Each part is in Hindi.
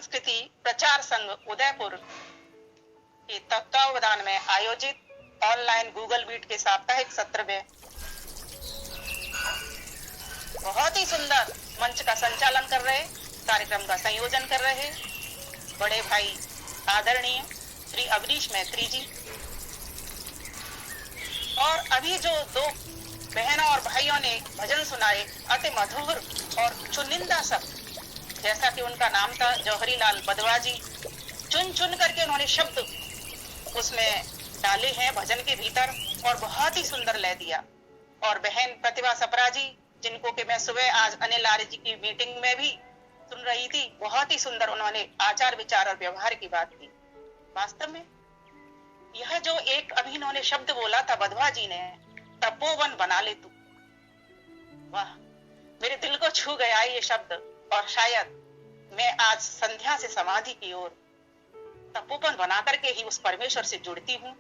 संस्कृति प्रचार संघ उदयपुर के तत्वावधान में आयोजित ऑनलाइन गूगल मीट के साप्ताहिक सत्र में बहुत ही सुंदर मंच का संचालन कर रहे, कार्यक्रम का संयोजन कर रहे बड़े भाई आदरणीय श्री अवनीश मैत्री जी, और अभी जो दो बहनों और भाइयों ने भजन सुनाए अति मधुर और चुनिंदा शब्द, जैसा कि उनका नाम था जौहरी लाल बधवा जी, चुन चुन करके उन्होंने शब्द उसमें डाले हैं भजन के भीतर और बहुत ही सुंदर लय दिया। और बहन प्रतिभा सपरा जी, जिनको कि मैं सुबह आज अनिल आर्य जी की मीटिंग में भी सुन रही थी, बहुत ही सुंदर उन्होंने आचार विचार और व्यवहार की बात की। वास्तव में यह जो एक अभी इन्होंने शब्द बोला था बधवा जी ने, तपोवन बना ले तू, वाह, मेरे दिल को छू गया ये शब्द। और शायद मैं आज संध्या से समाधि की ओर तपोवन बना करके ही उस परमेश्वर से जुड़ती हूँ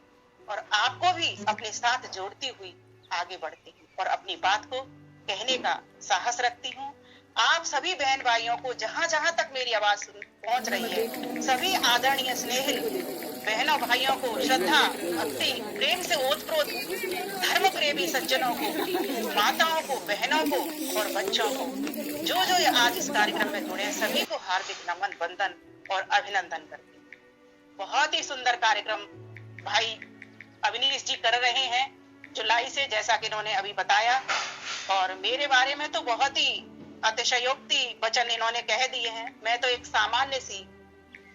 और आपको भी अपने साथ जोड़ती हुई आगे बढ़ती हूँ और अपनी बात को कहने का साहस रखती हूँ। आप सभी बहन भाइयों को जहां जहां तक मेरी आवाज पहुंच रही है, सभी आदरणीय स्नेहिल बहनों भाइयों को श्रद्धा भक्ति प्रेम से ओतप्रोत धर्म प्रेमी सज्जनों को, माताओं को, बहनों को और बच्चों को, जो आज इस कार्यक्रम में जुड़े, सभी को हार्दिक नमन, वंदन और अभिनंदन करती हूँ। बहुत ही सुंदर कार्यक्रम भाई अवनीश जी कर रहे हैं जुलाई से, जैसा कि इन्होंने अभी बताया, और मेरे बारे में तो बहुत ही अतिशयोक्ति वचन इन्होंने कह दिए हैं। मैं तो एक सामान्य सी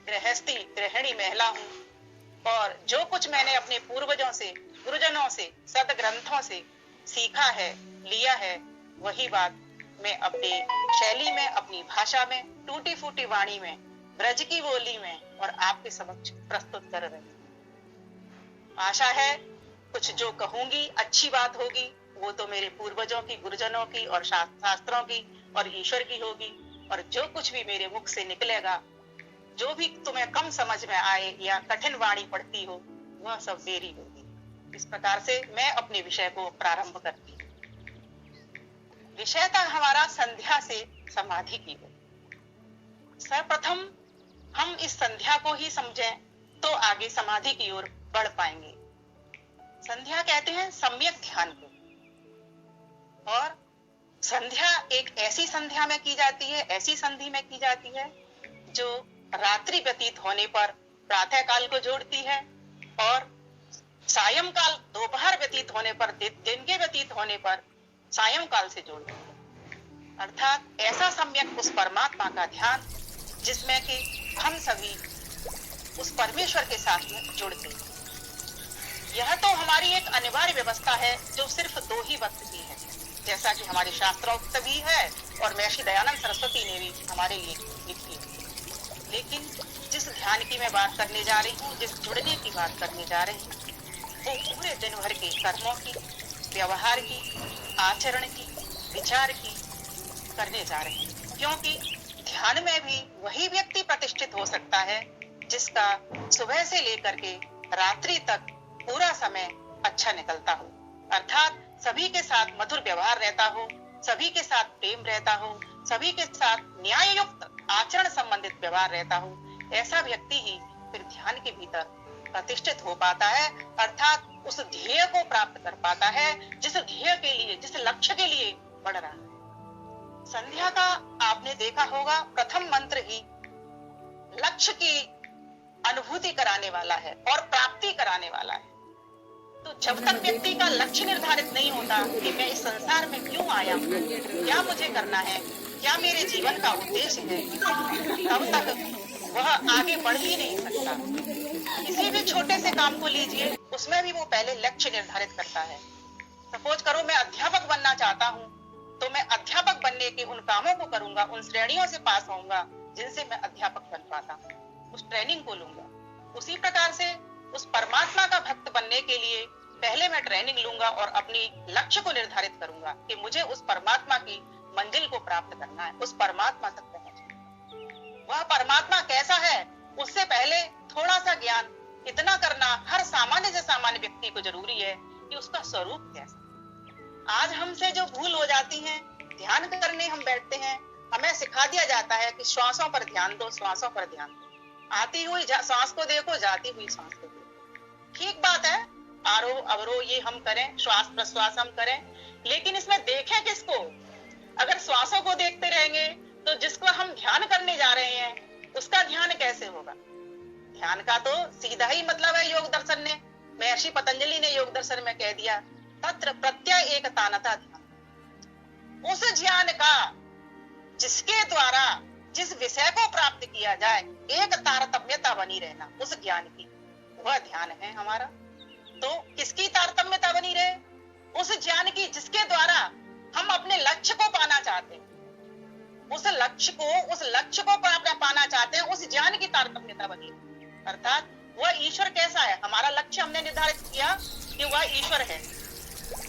गृहिणी महिला हूँ और जो कुछ मैंने अपने पूर्वजों से, गुरुजनों से, सदग्रंथों से सीखा है, लिया है, वही बात मैं अपने शैली में, अपनी भाषा में, टूटी फूटी वाणी में, ब्रज की बोली में और आपके समक्ष प्रस्तुत कर रही हूँ। आशा है कुछ जो कहूंगी अच्छी बात होगी, वो तो मेरे पूर्वजों की, गुरुजनों की और शास्त्रों की और ईश्वर की होगी, और जो कुछ भी मेरे मुख से निकलेगा, जो भी तुम्हें कम समझ में आए या कठिन वाणी पड़ती हो, वह सब मेरी होगी। इस प्रकार से मैं अपने विषय को प्रारंभ करती हूँ। विषय था हमारा संध्या से समाधि की ओर। सर्वप्रथम हम इस संध्या को ही समझें तो आगे समाधि की ओर बढ़ पाएंगे। संध्या कहते हैं सम्यक ध्यान को, और संध्या एक ऐसी संध्या में की जाती है, ऐसी संधि में की जाती है जो रात्रि व्यतीत होने पर प्रातः काल को जोड़ती है और सायंकाल दोपहर व्यतीत होने पर, दिन के व्यतीत होने पर सायंकाल से जोड़ती है। अर्थात ऐसा सम्यक उस परमात्मा का ध्यान जिसमें कि हम सभी उस परमेश्वर के साथ में जुड़ते हैं। यह तो हमारी एक अनिवार्य व्यवस्था है जो सिर्फ दो ही वक्त की है, जैसा कि हमारे शास्त्रोक्त भी है और महर्षि दयानंद सरस्वती ने भी हमारे लिए लिखी है। लेकिन जिस ध्यान की मैं बात करने जा रही हूँ, जिस जुड़ने की बात करने जा रही हूँ, वो पूरे दिन भर के कर्मों की, व्यवहार की, आचरण की, विचार की करने जा रही हूँ। क्योंकि ध्यान में भी वही व्यक्ति प्रतिष्ठित हो सकता है जिसका सुबह से लेकर के रात्रि तक पूरा समय अच्छा निकलता हो, अर्थात सभी के साथ मधुर व्यवहार रहता हो, सभी के साथ प्रेम रहता हो, सभी के साथ न्याय युक्त आचरण संबंधित व्यवहार रहता हो। ऐसा व्यक्ति ही फिर ध्यान के भीतर प्रतिष्ठित हो पाता है, अर्थात उस ध्येय को प्राप्त कर पाता है जिस ध्येय के लिए, जिस लक्ष्य के लिए बढ़ रहा है। संध्या का आपने देखा होगा प्रथम मंत्र ही लक्ष्य की अनुभूति कराने वाला है और प्राप्ति कराने वाला है। तो जब तक व्यक्ति का लक्ष्य निर्धारित नहीं होता कि मैं इस संसार में क्यों आया हूँ, क्या मुझे करना है, क्या मेरे जीवन का उद्देश्य है, तब तक वह आगे बढ़ ही नहीं सकता। किसी भी छोटे से काम को लीजिए, उसमें भी वो पहले लक्ष्य निर्धारित करता है। सपोज करो मैं अध्यापक बनना चाहता हूँ, तो मैं अध्यापक बनने के उन कामों को करूंगा, उन श्रेणियों से पास होऊंगा जिनसे मैं अध्यापक बन पाता हूँ, उस ट्रेनिंग को लूंगा। उसी प्रकार से उस परमात्मा का भक्त बनने के लिए पहले मैं ट्रेनिंग लूंगा और अपनी लक्ष्य को निर्धारित करूंगा कि मुझे उस परमात्मा की मंजिल को प्राप्त करना है, उस परमात्मा तक पहुंचना। वह परमात्मा कैसा है, उससे पहले थोड़ा सा ज्ञान इतना करना हर सामान्य से सामान्य व्यक्ति को जरूरी है कि उसका स्वरूप कैसा। आज हमसे जो भूल हो जाती है, ध्यान करने हम बैठते हैं हमें सिखा दिया जाता है कि श्वासों पर ध्यान दो, श्वासों पर ध्यान दो, आती हुई सांस को देखो, जाती हुई सांस को देखो। ठीक बात है, आरोह अवरोह ये हम करें, श्वास प्रश्वास हम करें, लेकिन इसमें देखें किसको? अगर श्वासों को देखते रहेंगे तो जिसको हम ध्यान करने जा रहे हैं उसका ध्यान कैसे होगा? ध्यान का तो सीधा ही मतलब है योग दर्शन ने, महर्षि पतंजलि ने योग दर्शन में कह दिया, तत्र प्रत्यय एकतानता ध्यान। उस ज्ञान का जिसके द्वारा जिस विषय को प्राप्त किया जाए एक तारतम्यता बनी रहना, उस ज्ञान की, वह ध्यान है हमारा। तो किसकी तारतम्यता बनी रहे? उस ज्ञान की जिसके द्वारा हम अपने लक्ष्य को पाना चाहते हैं, उस लक्ष्य को पाना चाहते हैं, उस ज्ञान की तारतम्यता बनी रहे। अर्थात वह ईश्वर कैसा है? हमारा लक्ष्य हमने निर्धारित किया कि वह ईश्वर है।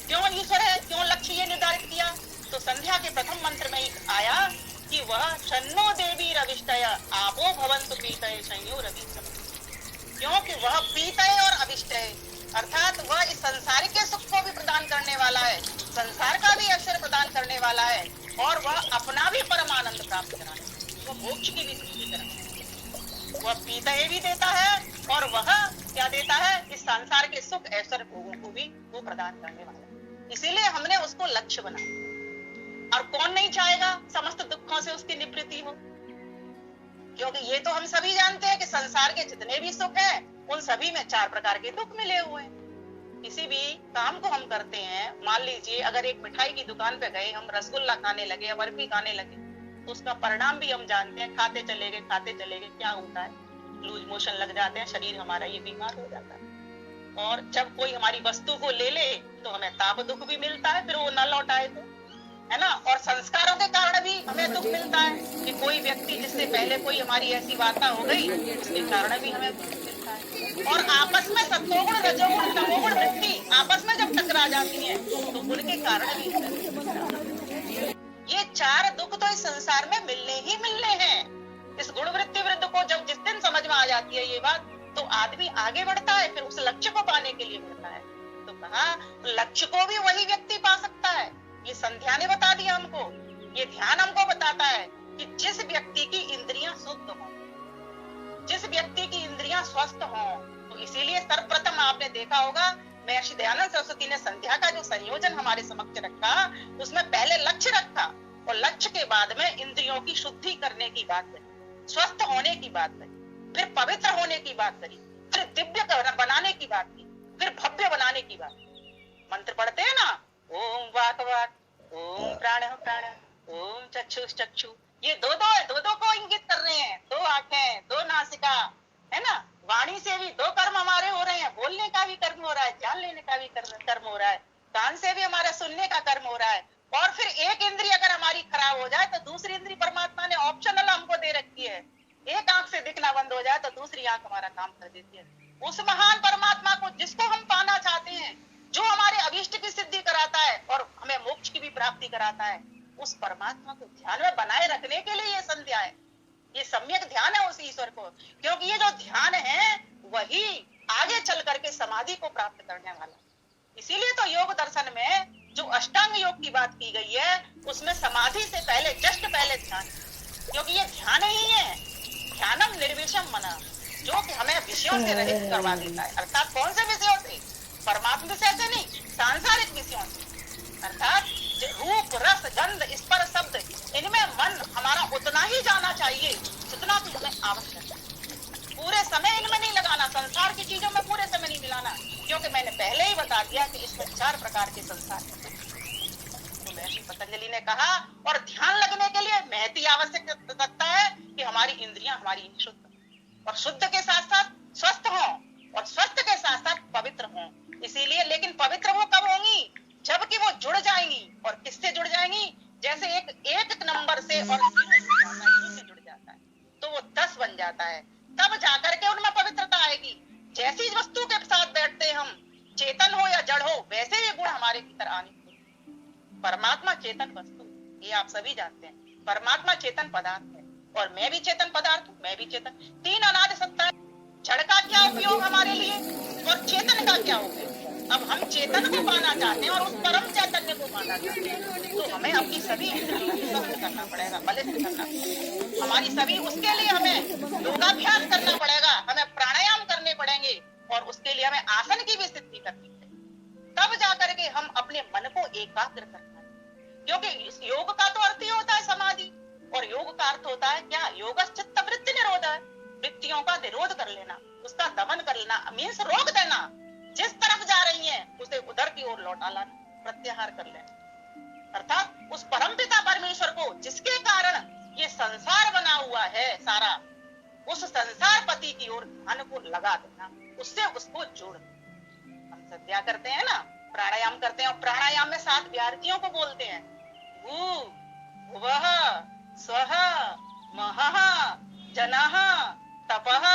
क्यों ईश्वर है, क्यों लक्ष्य ये निर्धारित किया? तो संध्या के प्रथम मंत्र में आया कि वह शन्नो देवी रविष्टय आपो भवन्तु पीतये संयो रवि। क्योंकि वह पीतये और अविष्टय, अर्थात वह इस संसार के सुख को भी प्रदान करने वाला है, संसार का भी अवसर प्रदान करने वाला है, और वह अपना भी परमानंद प्राप्त कराने, वो मोक्ष की भी सिद्धि कराने, वह पीतये भी देता है और वह क्या देता है? इस संसार के सुख ऐश्वर्य भोगों को भी वो प्रदान करने वाला है। इसीलिए हमने उसको लक्ष्य बनाया। और कौन नहीं चाहेगा समस्त दुखों से उसकी निवृत्ति हो? क्योंकि ये तो हम सभी जानते हैं कि संसार के जितने भी सुख हैं उन सभी में 4 प्रकार के दुख मिले हुए हैं। किसी भी काम को हम करते हैं, मान लीजिए अगर एक मिठाई की दुकान पे गए, हम रसगुल्ला खाने लगे या बर्फी खाने लगे, तो उसका परिणाम भी हम जानते हैं, खाते चले गए क्या होता है? लूज मोशन लग जाते हैं, शरीर हमारा ये बीमार हो जाता है। और जब कोई हमारी वस्तु को ले ले तो हमें ताप दुख भी मिलता है, फिर वो न लौटाए तो, है ना। और संस्कारों के कारण भी हमें दुख मिलता है कि कोई व्यक्ति जिससे पहले कोई हमारी ऐसी वार्ता हो गई, उसके कारण भी हमें दुख मिलता है। और आपस में सत्वगुण रजोगुण तमोगुण वृत्ति आपस में जब टकरा जाती है तो उनके कारण भी हमें, ये 4 दुख तो इस संसार में मिलने हैं। इस गुण वृत्ति वृद्ध को जब जिस दिन समझ में आ जाती है ये बात, तो आदमी आगे बढ़ता है, फिर उस लक्ष्य को पाने के लिए बढ़ता है। तो कहा लक्ष्य को भी वही व्यक्ति पा सकता है। ये संध्या ने बता दिया हमको, ये ध्यान हमको बताता है कि जिस व्यक्ति की इंद्रियां शुद्ध हों, जिस व्यक्ति की इंद्रियां स्वस्थ हों। तो इसीलिए सर्वप्रथम आपने देखा होगा महर्षि दयानंद सरस्वती ने संध्या का जो संयोजन हमारे समक्ष रखा, उसमें पहले लक्ष्य रखा और लक्ष्य के बाद में इंद्रियों की शुद्धि करने की बात करी, स्वस्थ होने की बात करी, फिर पवित्र होने की बात करी, फिर दिव्य बनाने की बात की, फिर भव्य बनाने की बात। मंत्र पढ़ते हैं ना, ओम वाक वाक, ओम प्राण प्राण, ओम चक्षु चक्षु, ये दो को इंगित कर रहे हैं। 2 आंखें, 2 नासिका, है ना। वाणी से भी 2 कर्म हमारे हो रहे हैं, बोलने का भी कर्म हो रहा है, ध्यान लेने का भी कर्म हो रहा है, कान से भी हमारा सुनने का कर्म हो रहा है। और फिर एक इंद्रिय अगर हमारी खराब हो जाए तो दूसरी इंद्रिय परमात्मा ने ऑप्शनल हमको दे रखी है। एक आंख से दिखना बंद हो जाए तो दूसरी आंख हमारा काम कर देती है। उस महान परमात्मा को जिसको हम पाना चाहते हैं, जो हमारे अभीष्ट की सिद्धि कराता है और हमें मोक्ष की भी प्राप्ति कराता है, उस परमात्मा को ध्यान में बनाए रखने के लिए ये संध्या है, ये सम्यक ध्यान है उस ईश्वर को। क्योंकि ये जो ध्यान है वही आगे चल करके समाधि को प्राप्त करने वाला। इसीलिए तो योग दर्शन में जो अष्टांग योग की बात की गई है, उसमें समाधि से पहले, जस्ट पहले ध्यान, क्योंकि ये ध्यान ही है, ध्यानम निर्विषम मना, जो कि हमें विषयों से रहित करवा देता है। अर्थात कौन से विषयों से? परमात्मा विषय से नहीं, सांसारिक विषयों से। अर्थात रूप रस गंध स्पर्श शब्द, इनमें मन हमारा उतना ही जाना चाहिए जितना कि हमें आवश्यक है। पूरे समय इनमें नहीं लगाना, संसार की चीजों में पूरे समय नहीं मिलाना, क्योंकि मैंने पहले ही बता दिया कि इसमें 4 प्रकार के संसार हैं। तो महर्षि पतंजलि ने कहा, और ध्यान लगने के लिए महती आवश्यक लगता है कि हमारी इंद्रियां हमारी शुद्ध, और शुद्ध के साथ साथ स्वस्थ हों, और स्वस्थ के साथ साथ पवित्र हों। इसीलिए, लेकिन पवित्र वो कब होंगी? जबकि वो जुड़ जाएंगी। और किससे जुड़ जाएंगी? जैसे एक नंबर से और 0 से जुड़ जाता है तो वो 10 बन जाता है, तब जाकर के उनमें पवित्रता आएगी। जैसी वस्तु के साथ बैठते हम, चेतन हो या जड़ हो, वैसे ये गुण हमारे भीतर आने। परमात्मा चेतन वस्तु, ये आप सभी जानते हैं। परमात्मा चेतन पदार्थ है और मैं भी चेतन पदार्थ हूँ, मैं भी चेतन। 3 अनादि सत्ता है। जड़ का क्या उपयोग हमारे लिए और चेतन का क्या उपयोग? अब हम चेतन को पाना चाहते हैं और उस परम चैतन्य को पाना बनना चाहते हैं तो हमें अपनी सभी इंद्रियों को सख्त करना पड़ेगा, बलिष्ठ करना पड़ेगा। हमारी सभी उसके लिए हमें योगाभ्यास करना पड़ेगा, हमें प्राणायाम करने पड़ेंगे और उसके लिए हमें आसन की भी सिद्धि करनी पड़ेगी। तब जाकर के हम अपने मन को एकाग्र कर पाएंगे। क्योंकि इस योग का तो अर्थ ही होता है समाधि, और योग का अर्थ होता है क्या? योगश्चित्त वृत्ति निरोध है, वृत्तियों का निरोध कर लेना, उसका दमन कर लेना, मीन्स रोक देना। जिस तरफ जा रही है उसे उधर की ओर लौटा लाना, प्रत्याहार कर लेना। अर्थात उस परमपिता परमेश्वर को जिसके कारण ये संसार बना हुआ है सारा, उस संसार पति की ओर ध्यान को लगा देना, उससे उसको जोड़ देना। हम संध्या करते हैं ना, प्राणायाम करते हैं, और प्राणायाम में 7 व्याहृतियों को बोलते हैं। भू भुवः स्वः महः जनः तपः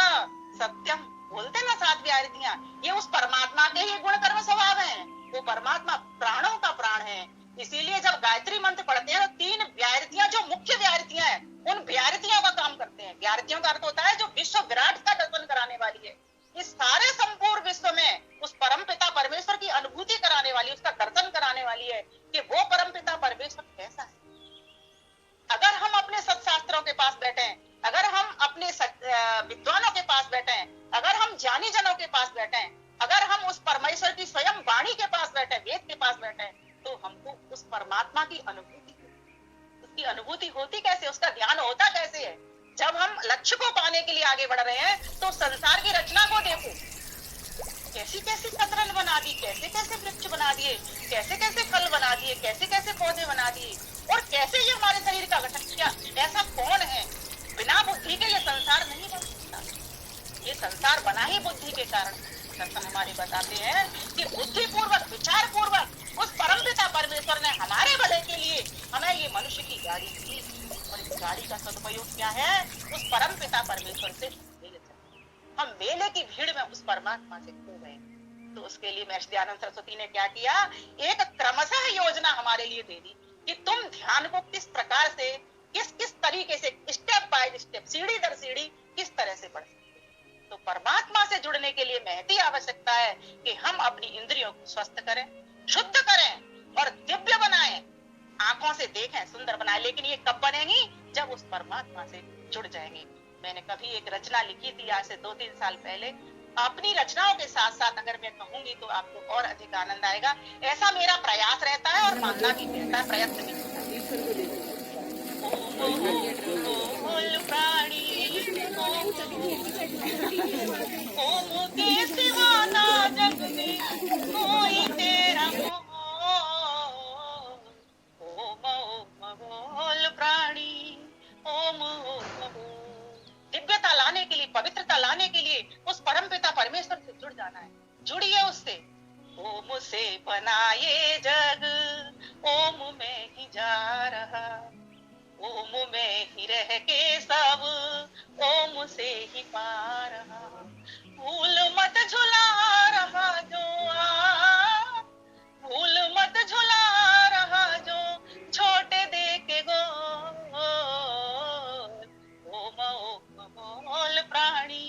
सत्यम, बोलते हैं ना 7 व्याहृतियां। ये उस परमात्मा के ही गुण कर्म स्वभाव है। वो परमात्मा प्राणों का प्राण है। इसीलिए जब गायत्री मंत्र पढ़ते हैं तो 3 व्याहृतियां जो मुख्य व्याहृतियां हैं, उन व्याहृतियों का काम करते हैं। व्याहृतियों का अर्थ होता है जो विश्व विराट का दर्शन कराने वाली है, इस सारे संपूर्ण विश्व में उस परमपिता परमेश्वर की अनुभूति कराने वाली, उसका दर्शन कराने वाली है कि वो परमपिता परमेश्वर कैसा है। अगर हम अपने सत्शास्त्रों के पास बैठे, अगर हम अपने विद्वानों के पास बैठे, अगर हम ज्ञानी जनों के पास बैठे, अगर हम उस परमेश्वर की स्वयं वाणी के पास बैठे, वेद के पास बैठे, तो हमको उस परमात्मा की अनुभूति, उसकी अनुभूति होती कैसे, उसका ध्यान होता कैसे है? जब हम लक्ष्य को पाने के लिए आगे बढ़ रहे हैं तो संसार की रचना को देखो, कैसी कैसी कतरन बना दी, कैसे कैसे वृक्ष बना दिए, कैसे कैसे फल बना दिए, कैसे कैसे पौधे बना दिए, और कैसे ये हमारे शरीर का गठन किया। ऐसा कौन है? बिना बुद्धि के ये संसार नहीं बन सकता। ये संसार बना ही बुद्धि के कारण। दर्शन हमारे बताते हैं कि बुद्धि पूर्वक, विचार पूर्वक उस परमपिता परमेश्वर ने हमारे भले के लिए हमें ये मनुष्य की गाड़ी दी, और इस गाड़ी का सदुपयोग क्या है? उस परमपिता परमेश्वर से हम मेले की भीड़ में उस परमात्मा से खो गए। तो उसके लिए महर्षि दयानंद सरस्वती ने क्या किया? एक क्रमशः योजना हमारे लिए दे दी कि तुम ध्यान को किस प्रकार से, किस किस तरीके से, स्टेप बाय स्टेप, सीढ़ी दर सीढ़ी किस तरह से बढ़ सकते। तो परमात्मा से जुड़ने के लिए महती आवश्यकता है कि हम अपनी इंद्रियों को स्वस्थ करें, शुद्ध करें और दिव्य बनाएं, आंखों से देखें, सुंदर बनाएं। लेकिन ये कब बनेगी? जब उस परमात्मा से जुड़ जाएंगे। मैंने कभी एक रचना लिखी थी आज से 2-3 साल पहले। अपनी रचनाओं के साथ साथ अगर मैं कहूंगी तो आपको और अधिक आनंद आएगा। ऐसा मेरा प्रयास रहता है और मानना भी रहता है, प्रयत्न भी रहता है। ओम के सिवा ना जग में कोई तेरा ओम ओम बोल प्राणी, ओम ओम। दिव्यता लाने के लिए, पवित्रता लाने के लिए उस परमपिता परमेश्वर से जुड़ जाना है। जुड़िए उससे। ओम से बना ये जग, ओम में ही जा रहा, ओम में ही रह के सब ओम से ही पा रहा। भूल मत झुला रहा जो भूल मत झुला रहा जो छोटे दे के गोद। ओम ओम बोल प्राणी,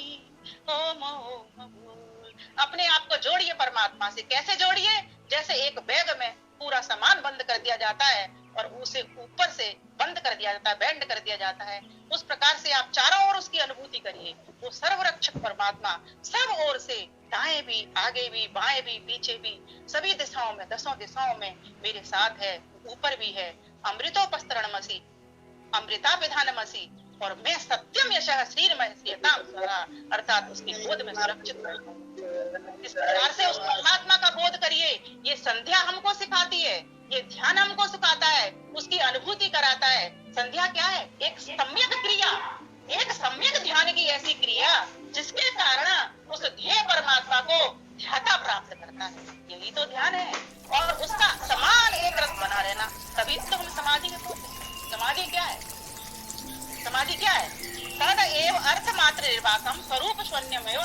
ओम ओम बोल। अपने आप को जोड़िए परमात्मा से। कैसे जोड़िए? जैसे एक बैग में पूरा सामान बंद कर दिया जाता है और उसे ऊपर से बंद कर दिया जाता है, बैंड कर दिया जाता है, उस प्रकार से आप चारों ओर उसकी अनुभूति करिए। वो सर्वरक्षक परमात्मा सब ओर से, दाएं भी, आगे भी, बाएं भी, पीछे भी, सभी दिशाओं में, 10 दिशाओं में मेरे साथ है, ऊपर भी है। अमृतोपस्तरणमसि, अमृता विधानमसि, और मैं सत्यम यशः श्रीर्मयस्यतां सदा, अर्थात उसकी गोद में सुरक्षित रहूं। इस प्रकार से उस परमात्मा का बोध करिए। ये संध्या हमको सिखाती है, ये ध्येय हमको सिखाता है, उसकी अनुभूति कराता है। संध्या क्या है? एक सम्यक क्रिया, एक सम्यक ध्यान की ऐसी क्रिया जिसके कारण उस ध्येय परमात्मा को ध्याता प्राप्त करता है। यही तो ध्यान है। और उसका समान एक रस बना रहना, तभी तो हम समाधि में पहुंचे। समाधि क्या है? समाधि क्या है? तद एव अर्थ मात्र निर्वाकम स्वरूप शून्यमेव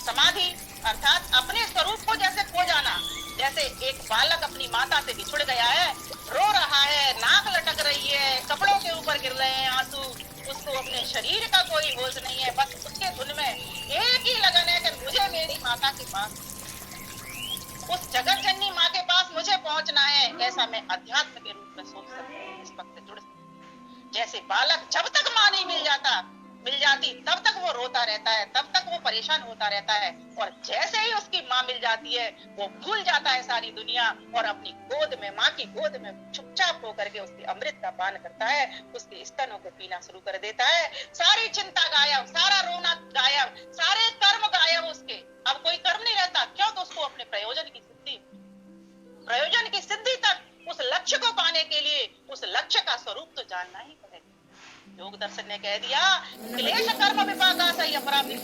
समाधि, अर्थात अपने स्वरूप को जैसे खो जाना। जैसे एक बालक अपनी माता से बिछुड़ गया है, रो रहा है, नाक लटक रही है, कपड़ों के ऊपर गिर रहे हैं आंसू, उसको अपने शरीर का कोई होश नहीं है, बस उसके धुन में एक ही लगन है कि मुझे मेरी माता के पास, उस जगत जननी माँ के पास मुझे पहुंचना है, ऐसा मैं अध्यात्म के रूप में सोच सकती हूँ, इस पद से जुड़ सकती हूँ। जैसे बालक जब तक माँ नहीं मिल जाती तब तक वो रोता रहता है, तब तक वो परेशान होता रहता है, और जैसे ही उसकी माँ मिल जाती है वो भूल जाता है सारी दुनिया और अपनी गोद में, माँ की गोद में चुपचाप होकर के उसके अमृत का पान करता है, उसके स्तनों को पीना शुरू कर देता है। सारी चिंता गायब, सारा रोना गायब, सारे कर्म गायब उसके। अब कोई कर्म नहीं रहता, क्यों? तो उसको अपने प्रयोजन की सिद्धि तक, उस लक्ष्य को पाने के लिए उस लक्ष्य का स्वरूप तो जानना ही पड़ेगा। योग दर्शन ने कह दिया, क्लेश कर्म विपाका सही अपराधिक,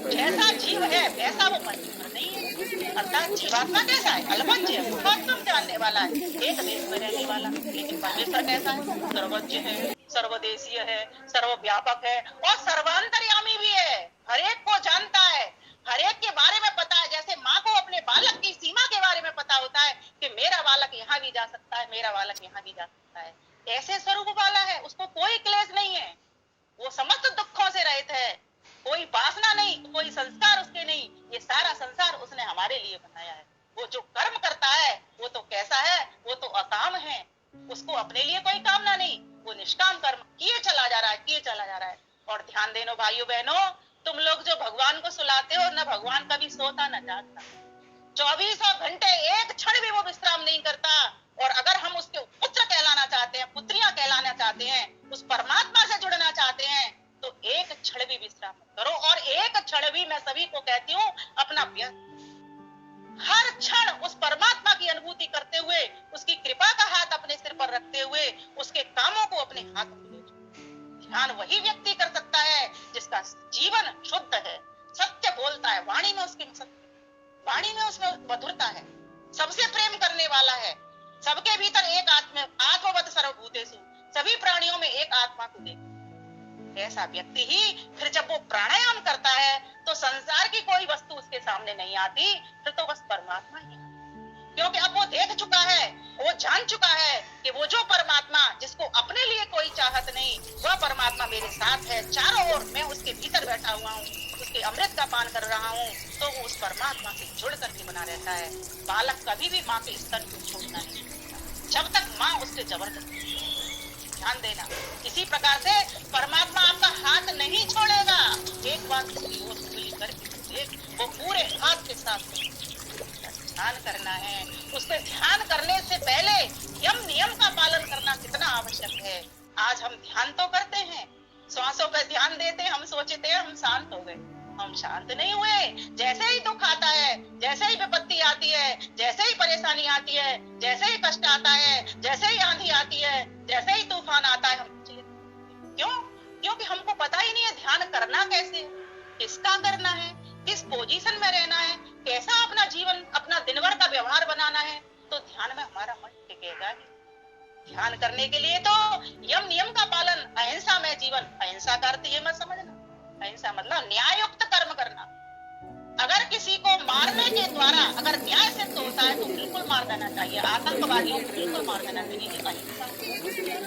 जैसा जीव है वैसा वो परमेश्वर नहीं है। अर्थात जीवात्मा कैसा है? अल्पज्ञ है, बहुत कम जानने वाला है, एक देश में रहने वाला। लेकिन परमेश्वर कैसा है? सर्वज्ञ है, सर्वदेशीय है, सर्वव्यापक है और सर्वांतर्यामी भी है। हर एक को जानता है, हर एक के बारे में पता है। जैसे माँ को अपने बालक की सीमा के बारे में पता होता है कि मेरा बालक यहाँ भी जा सकता है, मेरा बालक यहाँ भी जा सकता है, ऐसे स्वरूप वाला है। उसको कोई क्लेश नहीं है, वो समस्त दुखों से रहित है, कोई वासना नहीं, कोई संस्कार उसके नहीं। ये सारा संसार उसने हमारे लिए बनाया है। वो जो कर्म करता है वो तो कैसा है? वो तो अकाम है, उसको अपने लिए कोई कामना नहीं, वो निष्काम कर्म किए चला जा रहा है, किए चला जा रहा है। और ध्यान देनो भाइयों बहनों, तुम लोग जो भगवान को सुलाते हो, न भगवान कभी सोता न जागता, 24 घंटे एक क्षण भी वो विश्राम नहीं करता। और अगर हम उसके पुत्र कहलाना चाहते हैं, पुत्रियां कहलाना चाहते हैं, उस परमात्मा से जुड़ना चाहते हैं, तो एक क्षण भी विश्राम करो। और एक क्षण भी, मैं सभी को कहती हूँ, अपना हर क्षण उस परमात्मा की अनुभूति करते हुए, उसकी कृपा का हाथ अपने सिर पर रखते हुए, उसके कामों को अपने हाथ में ले। ध्यान वही व्यक्ति कर सकता है जिसका जीवन शुद्ध है, सत्य बोलता है, वाणी में उसकी वाणी में उसमें मधुरता है, सबसे प्रेम करने वाला है, सबके भीतर एक आत्मवत सर्वभूतेषु, सभी प्राणियों में एक आत्मा को देख। ऐसा व्यक्ति ही फिर जब वो प्राणायाम करता है तो संसार की कोई वस्तु उसके सामने नहीं आती, फिर तो बस परमात्मा ही। क्योंकि अब वो देख चुका है, वो जान चुका है कि वो जो परमात्मा जिसको अपने लिए कोई चाहत नहीं, वह परमात्मा मेरे साथ है, चारों ओर मैं उसके भीतर बैठा हुआ हूँ, उसके अमृत का पान कर रहा हूँ। तो वो उस परमात्मा से जुड़ करके बना रहता है। बालक कभी भी माँ के स्तन को छोड़ना नहीं, जब तक माँ उसके जबरदस्ती। ध्यान देना, इसी प्रकार से परमात्मा आपका हाथ नहीं छोड़ेगा। एक बात उसकी ओर खुली करके वो पूरे हाथ के साथ ध्यान करना है। उस पर ध्यान करने से पहले यम नियम का पालन करना कितना आवश्यक है। आज हम ध्यान तो करते हैं, श्वासों पर ध्यान देते हैं, हम सोचते हैं हम शांत हो गए, हम शांत नहीं हुए। जैसे ही दुख आता है, जैसे ही विपत्ति आती है, जैसे ही परेशानी आती है, जैसे ही कष्ट आता है, जैसे ही आंधी आती है, जैसे ही तूफान आता है, हम क्यों? क्योंकि हमको पता ही नहीं है ध्यान करना कैसे, किसका करना है, किस पोजीशन में रहना है, कैसा अपना जीवन, अपना दिन भर का व्यवहार बनाना है। तो ध्यान में हमारा मन टिकेगा ही। ध्यान करने के लिए तो यम नियम का पालन, अहिंसा में जीवन। अहिंसा का अर्थ ये मत समझना, अहिंसा मतलब न्याययुक्त कर्म करना। अगर किसी को मारने के द्वारा अगर न्याय सिद्ध होता है तो बिल्कुल मार देना चाहिए। आतंकवादियों को बिल्कुल मार देना चाहिए।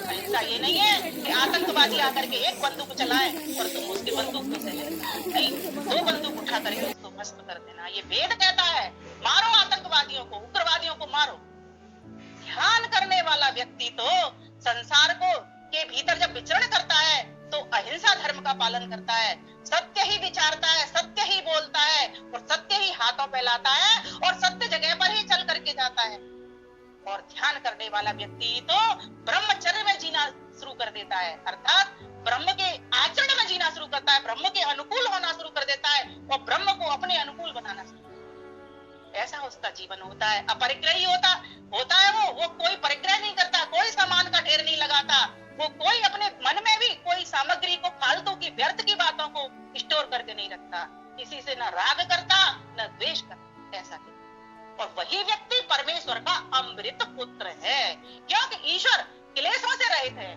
अहिंसा ये नहीं है कि आतंकवादी आकर के एक बंदूक चलाए और तुम उसकी बंदूक से नहीं, 2 बंदूक उठा करके उसको भस्म कर देना। ये वेद कहता है मारो आतंकवादियों को, उग्रवादियों को मारो। ध्यान करने वाला व्यक्ति तो संसार को के भीतर जब विचरण करता है तो अहिंसा धर्म का पालन करता है, सत्य ही विचारता है, सत्य ही बोलता है और सत्य ही हाथों पे लाता है और सत्य जगह पर ही चल करके जाता है। और ध्यान करने वाला व्यक्ति तो ब्रह्मचर्य में जीना शुरू कर देता है, अर्थात ब्रह्म के आचरण में जीना शुरू करता है, ब्रह्म के अनुकूल होना शुरू कर देता है और ब्रह्म को अपने अनुकूल बनाना शुरू करता है। ऐसा उसका जीवन होता है। अपरिग्रही होता है वो कोई परिग्रह नहीं करता, कोई सामान का ढेर नहीं लगाता, वो कोई अपने मन में भी कोई सामग्री को, फालतू की व्यर्थ की बातों को स्टोर करके नहीं रखता, किसी से न राग करता न द्वेष करता, ऐसा नहीं। और वही व्यक्ति परमेश्वर का अमृत पुत्र है, क्योंकि ईश्वर क्लेशों से रहित है।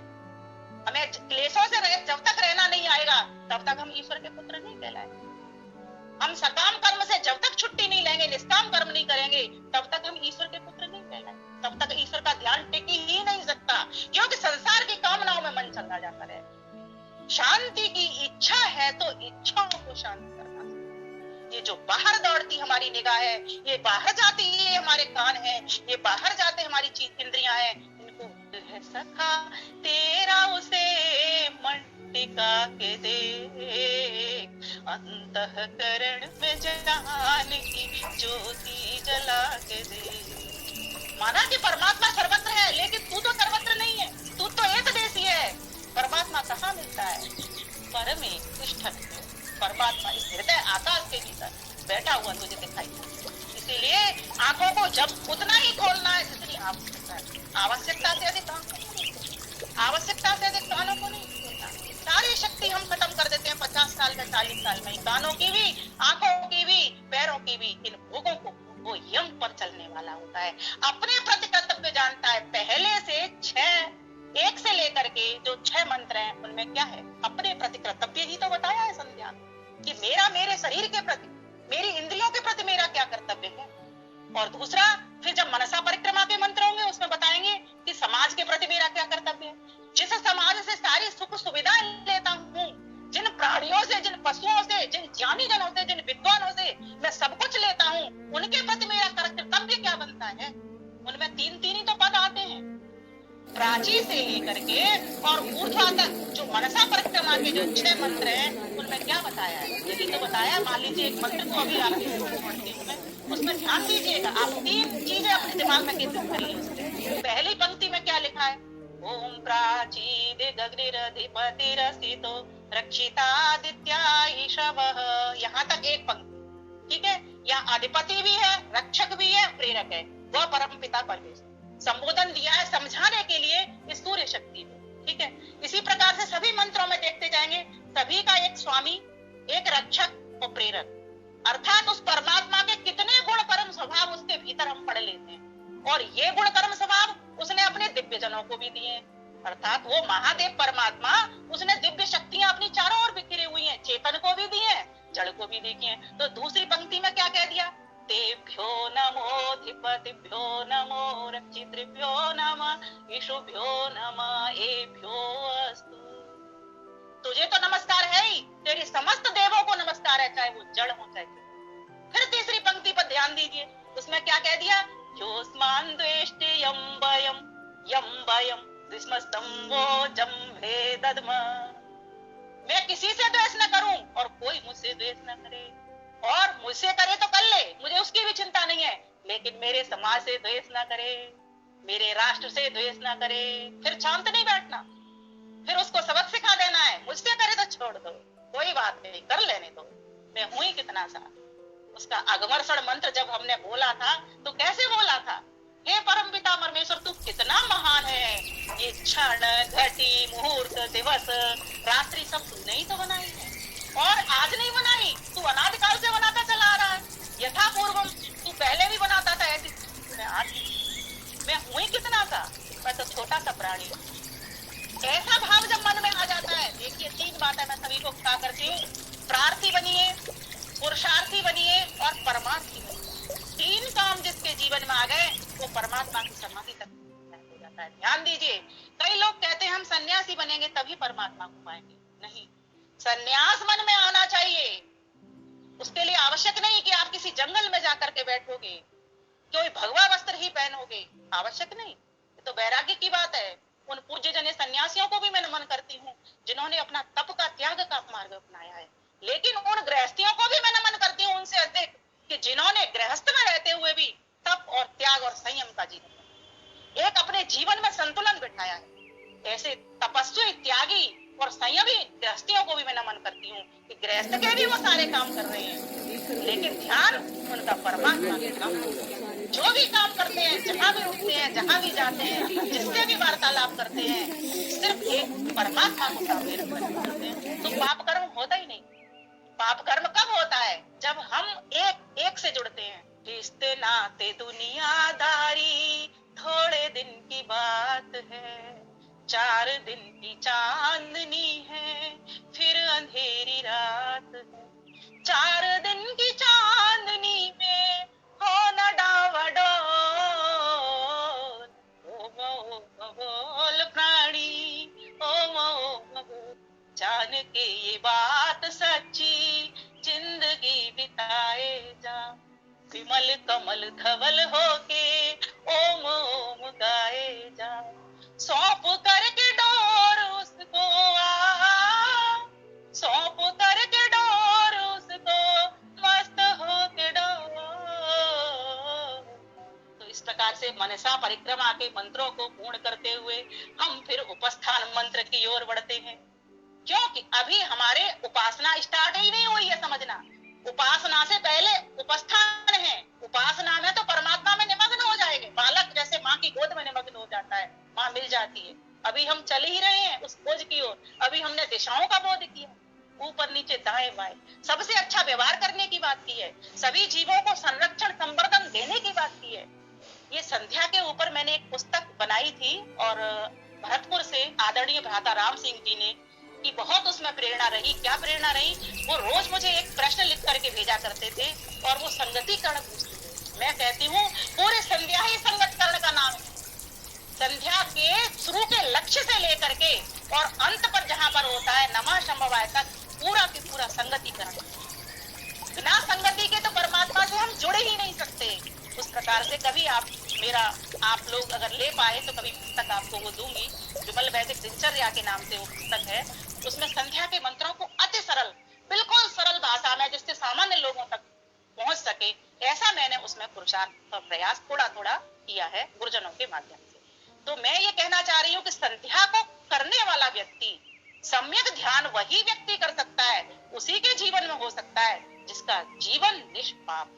हमें क्लेशों से रहित जब तक रहना नहीं आएगा तब तक हम ईश्वर के पुत्र नहीं कहलाएंगे। हम सकाम कर्म से जब तक छुट्टी नहीं लेंगे, निष्काम कर्म नहीं करेंगे, तब तक हम ईश्वर के पुत्र नहीं कहलाएंगे। तब तक ईश्वर का ध्यान टिक ही नहीं सकता, क्योंकि संसार की कामनाओं में मन चलता जाता है। शांति की इच्छा है तो इच्छाओं को शांत करना, ये जो बाहर दौड़ती हमारी निगाह है, ये बाहर जाती ये हमारे कान है, ये बाहर जाते हमारी चीज इंद्रियां हैं, इनको है सखा तेरा उसे मन टिका के दे, अंतःकरण में जान की ज्योति जला के दे। माना कि परमात्मा सर्वत्र है, लेकिन तू तो सर्वत्र नहीं है, तू तो एक देशी है। परमात्मा कहाँ मिलता है? पर में तिष्ठन, परमात्मा इस हृदय आकाश के भीतर बैठा हुआ तुझे दिखाई। इसीलिए आंखों को जब उतना ही खोलना है जितनी आवश्यकता है, आवश्यकता से अधिक आवश्यकता से अधिक कानों को नहीं खोलना। सारी शक्ति हम खत्म कर देते हैं 50 साल में, 40 साल में, कानों की भी, आंखों की भी, पैरों की भी। इन भोगों को वो यम पर चलने वाला होता है, अपने प्रति कर्तव्य जानता है। पहले से 1 से लेकर के जो 6 मंत्र हैं उनमें क्या है? अपने प्रति कर्तव्य ही तो बताया है संध्या कि मेरा मेरे शरीर के प्रति, मेरी इंद्रियों के प्रति मेरा क्या कर्तव्य है। और दूसरा फिर जब मनसा परिक्रमा के मंत्र होंगे उसमें बताएंगे कि समाज के प्रति मेरा क्या कर्तव्य है। जिस समाज से सारी सुख सुविधाएं लेता हूँ, जिन प्राणियों से, जिन पशुओं से, जिन ज्ञानी जनों से, जिन विद्वानों से मैं सब कुछ लेता हूँ, उनके प्रति मेरा कर्तव्य क्या बनता है? उनमें 3 ही तो पद आते हैं, प्राची से लेकर के और ऊर्ध्वा तक। जो मनसा परिक्रमा के जो 6 मंत्र हैं उनमें क्या बताया है? यही तो बताया। मान लीजिए एक मंत्र को अभी आपके उसमें ध्यान दीजिएगा, आप 3 चीजें अपने दिमाग में केंद्रित करिए। पहली पंक्ति में क्या लिखा है? ओम प्राची दिग्गग्निरधिपतिरसितो रक्षितादित्या ईशवः। यहाँ तक एक पंक्ति, ठीक है। यहाँ अधिपति भी है, रक्षक भी है, प्रेरक है, वह परम पिता परमेश्वर। संबोधन दिया है समझाने के लिए इस सूर्य शक्ति को, ठीक है। इसी प्रकार से सभी मंत्रों में देखते जाएंगे, सभी का एक स्वामी, एक रक्षक और प्रेरक। अर्थात उस परमात्मा के कितने गुण कर्म स्वभाव उसके भीतर हम पढ़ लेते हैं, और ये गुण कर्म स्वभाव उसने अपने दिव्य जनों को भी दिए। अर्थात वो महादेव परमात्मा, उसने दिव्य शक्तियां अपनी चारों ओर बिखरी हुई हैं, चेतन को भी दी है, जड़ को भी दी है। तो दूसरी पंक्ति में क्या कह दिया? तेभ्यो नमोधिपतिभ्यो नमो रक्षितृभ्यो नमः ईशुभ्यो नमः एभ्यो अस्तु। तुझे तो नमस्कार है ही, तेरी समस्त देवों को नमस्कार है, चाहे वो जड़ हो चाहे। फिर तीसरी पंक्ति पर ध्यान दीजिए, उसमें क्या कह दिया? योस्मान द्वेष्टि यम वयम यम वयम विस्मस्तं वो जम्भे दद्म। मैं किसी से द्वेष न करूं और कोई मुझसे द्वेष न करे, और मुझसे करे तो कर ले, मुझे उसकी भी चिंता नहीं है, लेकिन मेरे समाज से द्वेष ना करे, मेरे राष्ट्र से द्वेष ना करे। फिर शांत नहीं बैठना, फिर उसको सबक सिखा देना है। मुझसे करे तो छोड़ दो, कोई बात नहीं, कर लेने दो, मैं हूं ही कितना सा। उसका अगमर्षण मंत्र जब हमने बोला था तो कैसे बोला था? हे परम पिता परमेश्वर, तू कितना महान है। ये क्षण, घटी, मुहूर्त, दिवस, रात्रि सब तूने ही तो बनाई है, और आज नहीं बनाई, तू अनादिकाल से बनाता चला आ रहा है। यथा पूर्वम, तू पहले भी बनाता था ऐसी। मैं हूं ही कितना सा, मैं तो छोटा सा प्राणी। ऐसा भाव जब मन में आ जाता है, देखिए 3 बातें मैं सभी को कहा करती हूँ, प्रार्थी बनिए, पुरुषार्थी बनिए और परमार्थी बनिए। 3 काम जिसके जीवन में आ गए वो परमात्मा की समाधि तक हो जाता है। ध्यान दीजिए, कई लोग कहते हैं हम सन्यासी बनेंगे तभी परमात्मा को पाएंगे। नहीं, सन्यास मन में आना चाहिए। उसके लिए आवश्यक नहीं कि आप किसी जंगल में जाकर के बैठोगे, कोई भगवा वस्त्र ही पहनोगे, आवश्यक नहीं। ये तो वैराग्य की बात है। उन पूज्य जन सन्यासियों को भी मैं नमन करती हूँ जिन्होंने अपना तप का, त्याग का मार्ग अपनाया है। लेकिन उन गृहस्थियों को भी मैं नमन करती हूँ उनसे अधिक, कि जिन्होंने गृहस्थ में रहते हुए भी तप और त्याग और संयम का जीवन, एक अपने जीवन में संतुलन बिठाया है। ऐसे तपस्वी, त्यागी और संयमी गृहस्थियों को भी मैं नमन करती हूँ कि गृहस्थ के भी वो सारे काम कर रहे हैं, लेकिन ध्यान उनका परमात्मा के काम, जो भी काम करते हैं, जहां भी उठते हैं, जहां भी जाते हैं, जिससे भी वार्तालाप करते हैं, सिर्फ एक परमात्मा को सामने करते हैं। तो पाप कर्म होता ही नहीं। पाप कर्म कब होता है? जब हम एक से जुड़ते हैं। रिश्ते नाते दुनियादारी थोड़े दिन की बात है, 4 दिन की चांदनी है, फिर अंधेरी रात है। 4 दिन की चांदनी में हो न डावाडोल, ओ बोल प्राणी, ओ जान के ये बात सच्ची, जिंदगी बिताए कमल कमल धवल होके ओम ओम गाए जा, सौंप करके डोर उसको सौंप करके डोर उसको मस्त होके डोर। तो इस प्रकार से मनसा परिक्रमा के मंत्रों को पूर्ण करते हुए हम फिर उपस्थान मंत्र की ओर बढ़ते हैं, क्योंकि अभी हमारे उपासना स्टार्ट ही नहीं हुई है, समझना। उपासना से पहले उपस्थान है। उपासना में तो परमात्मा में निमग्न हो जाएंगे, बालक जैसे माँ की गोद में निमग्न हो जाता है, माँ मिल जाती है। अभी हम चल ही रहे हैं उस खोज की ओर। अभी हमने दिशाओं का बोध किया, ऊपर नीचे दाएं बाएं, सबसे अच्छा व्यवहार करने की बात की है, सभी जीवों को संरक्षण संवर्धन देने की बात की है। ये संध्या के ऊपर मैंने एक पुस्तक बनाई थी और भरतपुर से आदरणीय भ्राता राम सिंह जी ने कि बहुत उसमें प्रेरणा रही। क्या प्रेरणा रही? वो रोज मुझे एक प्रश्न लिख करके भेजा करते थे और वो संगतिकरण पूछते थे। मैं कहती हूँ पूरे संध्या ही संगतिकरण का नाम है। संध्या के शुरू के लक्ष्य से लेकर के और अंत पर जहाँ पर होता है नमः शंभवाय तक पूरा की पूरा संगतिकरण। बिना संगति के तो परमात्मा से हम जुड़े ही नहीं सकते। उस प्रकार से कभी आप लोग अगर ले पाए तो कभी पुस्तक आपको वो दूंगी, विमल वैदिक दिनचर्या के नाम से वो पुस्तक है। उसमें संध्या के मंत्रों को अति सरल, बिल्कुल सरल भाषा में जिससे सामान्य लोगों तक पहुंच सके, ऐसा मैंने उसमें पुरुषार्थ और प्रयास थोड़ा थोड़ा किया है गुरुजनों के माध्यम से। तो मैं ये कहना चाह रही हूँ कि संध्या को करने वाला व्यक्ति, सम्यक ध्यान वही व्यक्ति कर सकता है, उसी के जीवन में हो सकता है जिसका जीवन निष्पाप।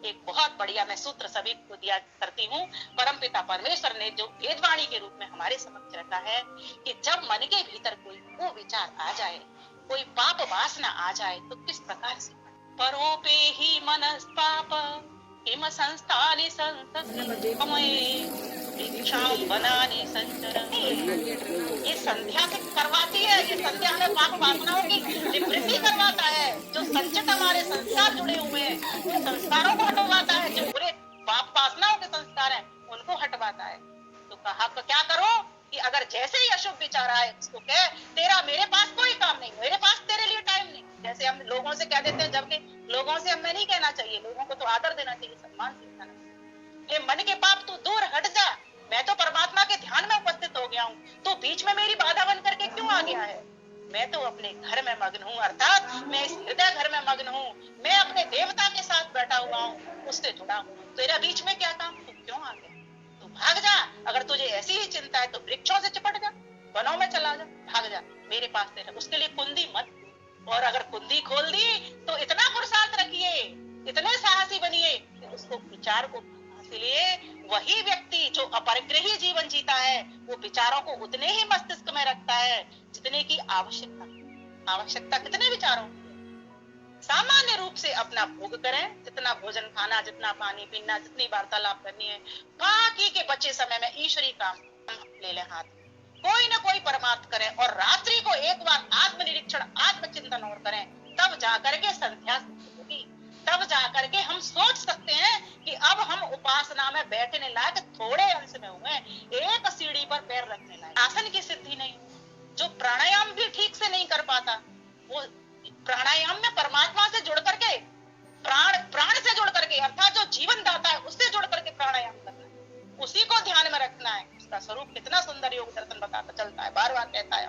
एक बहुत बढ़िया मैं सूत्र सभी को दिया करती हूँ। परमपिता परमेश्वर ने जो वेदवाणी के रूप में हमारे समक्ष रखा है कि जब मन के भीतर कोई वो विचार आ जाए, कोई पाप वासना आ जाए तो किस प्रकार से परोपे ही मनस्पाप किम संस्थानि संसति बनाने संचर। ये संध्या से करवाती है, ये संध्या हमें पाप वासनाओं की निवृत्ति करवाता है। जो संचित हमारे संस्कार जुड़े हुए हैं उन संस्कारों को हटवाता है, जो बुरे पाप वासनाओं के संस्कार हैं उनको हटवाता है। तो कहा तो क्या करो कि अगर जैसे ही अशुभ विचार आए उसको कहे तेरा मेरे पास कोई काम नहीं, मेरे पास तेरे लिए टाइम नहीं। जैसे हम लोगों से कह देते हैं, जबकि लोगों से हमें नहीं कहना चाहिए, लोगों को तो आदर देना चाहिए, सम्मान से कहना चाहिए। ये मन के पाप तू दूर हट जा, मैं तो परमात्मा के ध्यान में उपस्थित हो गया हूँ, तो बीच में मेरी बाधा बन करके क्यों आ गया है? मैं तो अपने घर में मग्न हूँ, अर्थात मैं इस हृदय घर में मग्न हूँ, मैं अपने देवता के साथ बैठा हुआ हूँ, उससे जुड़ा हूँ। तेरा बीच में क्या काम? तू क्यों आ गया? तू भाग जा। अगर तुझे ऐसी ही चिंता है तो वृक्षों से चिपट जा, वनों में चला जा, भाग जा, मेरे पास तेरा। उसके लिए कुंडी मत, और अगर कुंडी खोल दी तो इतना पुरुषार्थ रखिए, इतने साहसी बनिए कि उसको विचार को, इसलिए वही व्यक्ति जो अपरिग्रही जीवन जीता है वो विचारों को उतने ही मस्तिष्क में रखता है जितने की आवश्यकता कितने विचारों। सामान्य रूप से अपना भोग करें, जितना भोजन खाना, जितना पानी पीना, जितनी वार्तालाप करनी है, बाकी के बचे समय में ईश्वरीय काम ले लें हाथ, कोई ना कोई परमार्थ करें और रात्रि को एक बार आत्मनिरीक्षण आत्मचिंतन और करें, तब जाकर के संध्या होगी। तब जाकर के हम सोच सकते हैं कि अब हम उपासना में बैठने लायक थोड़े अंश में हुए, एक सीढ़ी पर पैर रखने लायक। आसन की सिद्धि नहीं, जो प्राणायाम भी ठीक से नहीं कर पाता, वो प्राणायाम में परमात्मा से जुड़ करके, प्राण से जुड़ करके, अर्थात जो जीवन दाता है उससे जुड़ करके प्राणायाम करना है, उसी को ध्यान में रखना है। उसका स्वरूप कितना सुंदर योग दर्शन बताता चलता है, बार बार कहता है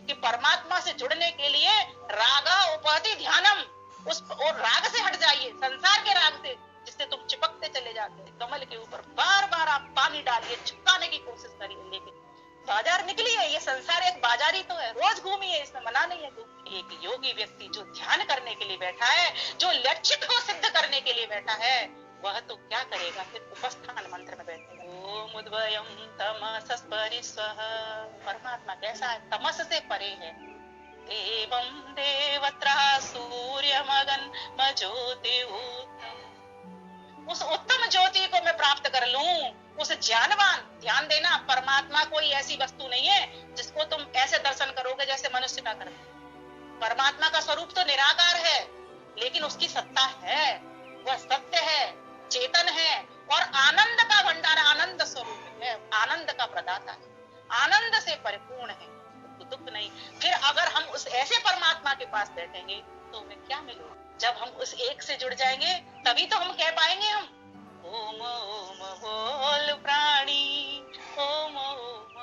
कि परमात्मा से जुड़ने के लिए रागा उपाधि ध्यानम, उस और राग से हट जाइए, संसार के राग से जिससे तुम चिपकते चले जाते हैं। कमल के ऊपर बार बार आप पानी डालिए, चिपकाने की कोशिश करिए, लेकिन बाजार निकलिए, ये संसार एक बाजारी तो है, रोज घूमिए, इसमें मना नहीं है। तो एक योगी व्यक्ति जो ध्यान करने के लिए बैठा है, जो लक्षित को सिद्ध करने के लिए बैठा है, वह तो क्या करेगा? फिर उपस्थान मंत्र में बैठेगा। ओम उद्वयम तमसः परिस्वः। परमात्मा कैसा है? तमस से परे है। देवम देवत्रा सूर्यमगन ज्योति उत्तम। उस उत्तम ज्योति को मैं प्राप्त कर लूं, उस ज्ञानवान। ध्यान देना, परमात्मा कोई ऐसी वस्तु नहीं है जिसको तुम ऐसे दर्शन करोगे जैसे मनुष्य का करते। परमात्मा का स्वरूप तो निराकार है, लेकिन उसकी सत्ता है, वह सत्य है, चेतन है और आनंद का भंडार, आनंद स्वरूप है, आनंद का प्रदाता है, आनंद से परिपूर्ण है, दुख नहीं। फिर अगर हम उस ऐसे परमात्मा के पास बैठेंगे तो हमें क्या मिलेगा? जब हम उस एक से जुड़ जाएंगे तभी तो हम कह पाएंगे हम ओम ओम बोल प्राणी, ओम ओम।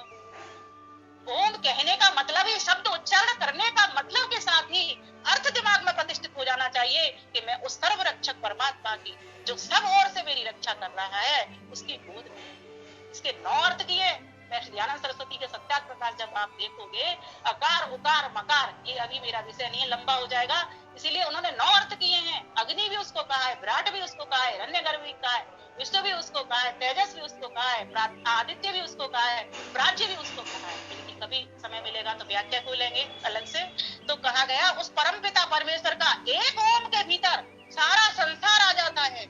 ओम कहने का मतलब ही, शब्द उच्चारण करने का मतलब के साथ ही अर्थ दिमाग में प्रतिष्ठित हो जाना चाहिए कि मैं उस सर्व रक्षक परमात्मा की, जो सब ओर से मेरी रक्षा कर रहा है, उसकी गोद में। इसके 9 अर्थ किए। मैं दयानंद सरस्वती के सत्याग्रह प्रकाश जब आप देखोगे, अकार उकार मकार, ये अभी मेरा विषय नहीं है, लंबा हो जाएगा, इसीलिए उन्होंने 9 अर्थ किए हैं। अग्नि भी उसको कहा है, विराट भी उसको कहा है, हिरण्यगर्भ भी कहा है, विष्णु भी उसको कहा है, तेजस भी उसको कहा है, आदित्य भी उसको कहा है, प्राच्य भी उसको कहा है। लेकिन कभी समय मिलेगा तो व्याख्या खोलेंगे अलग से। तो कहा गया उस परम पिता परमेश्वर का एक ओम के भीतर सारा संसार आ जाता है।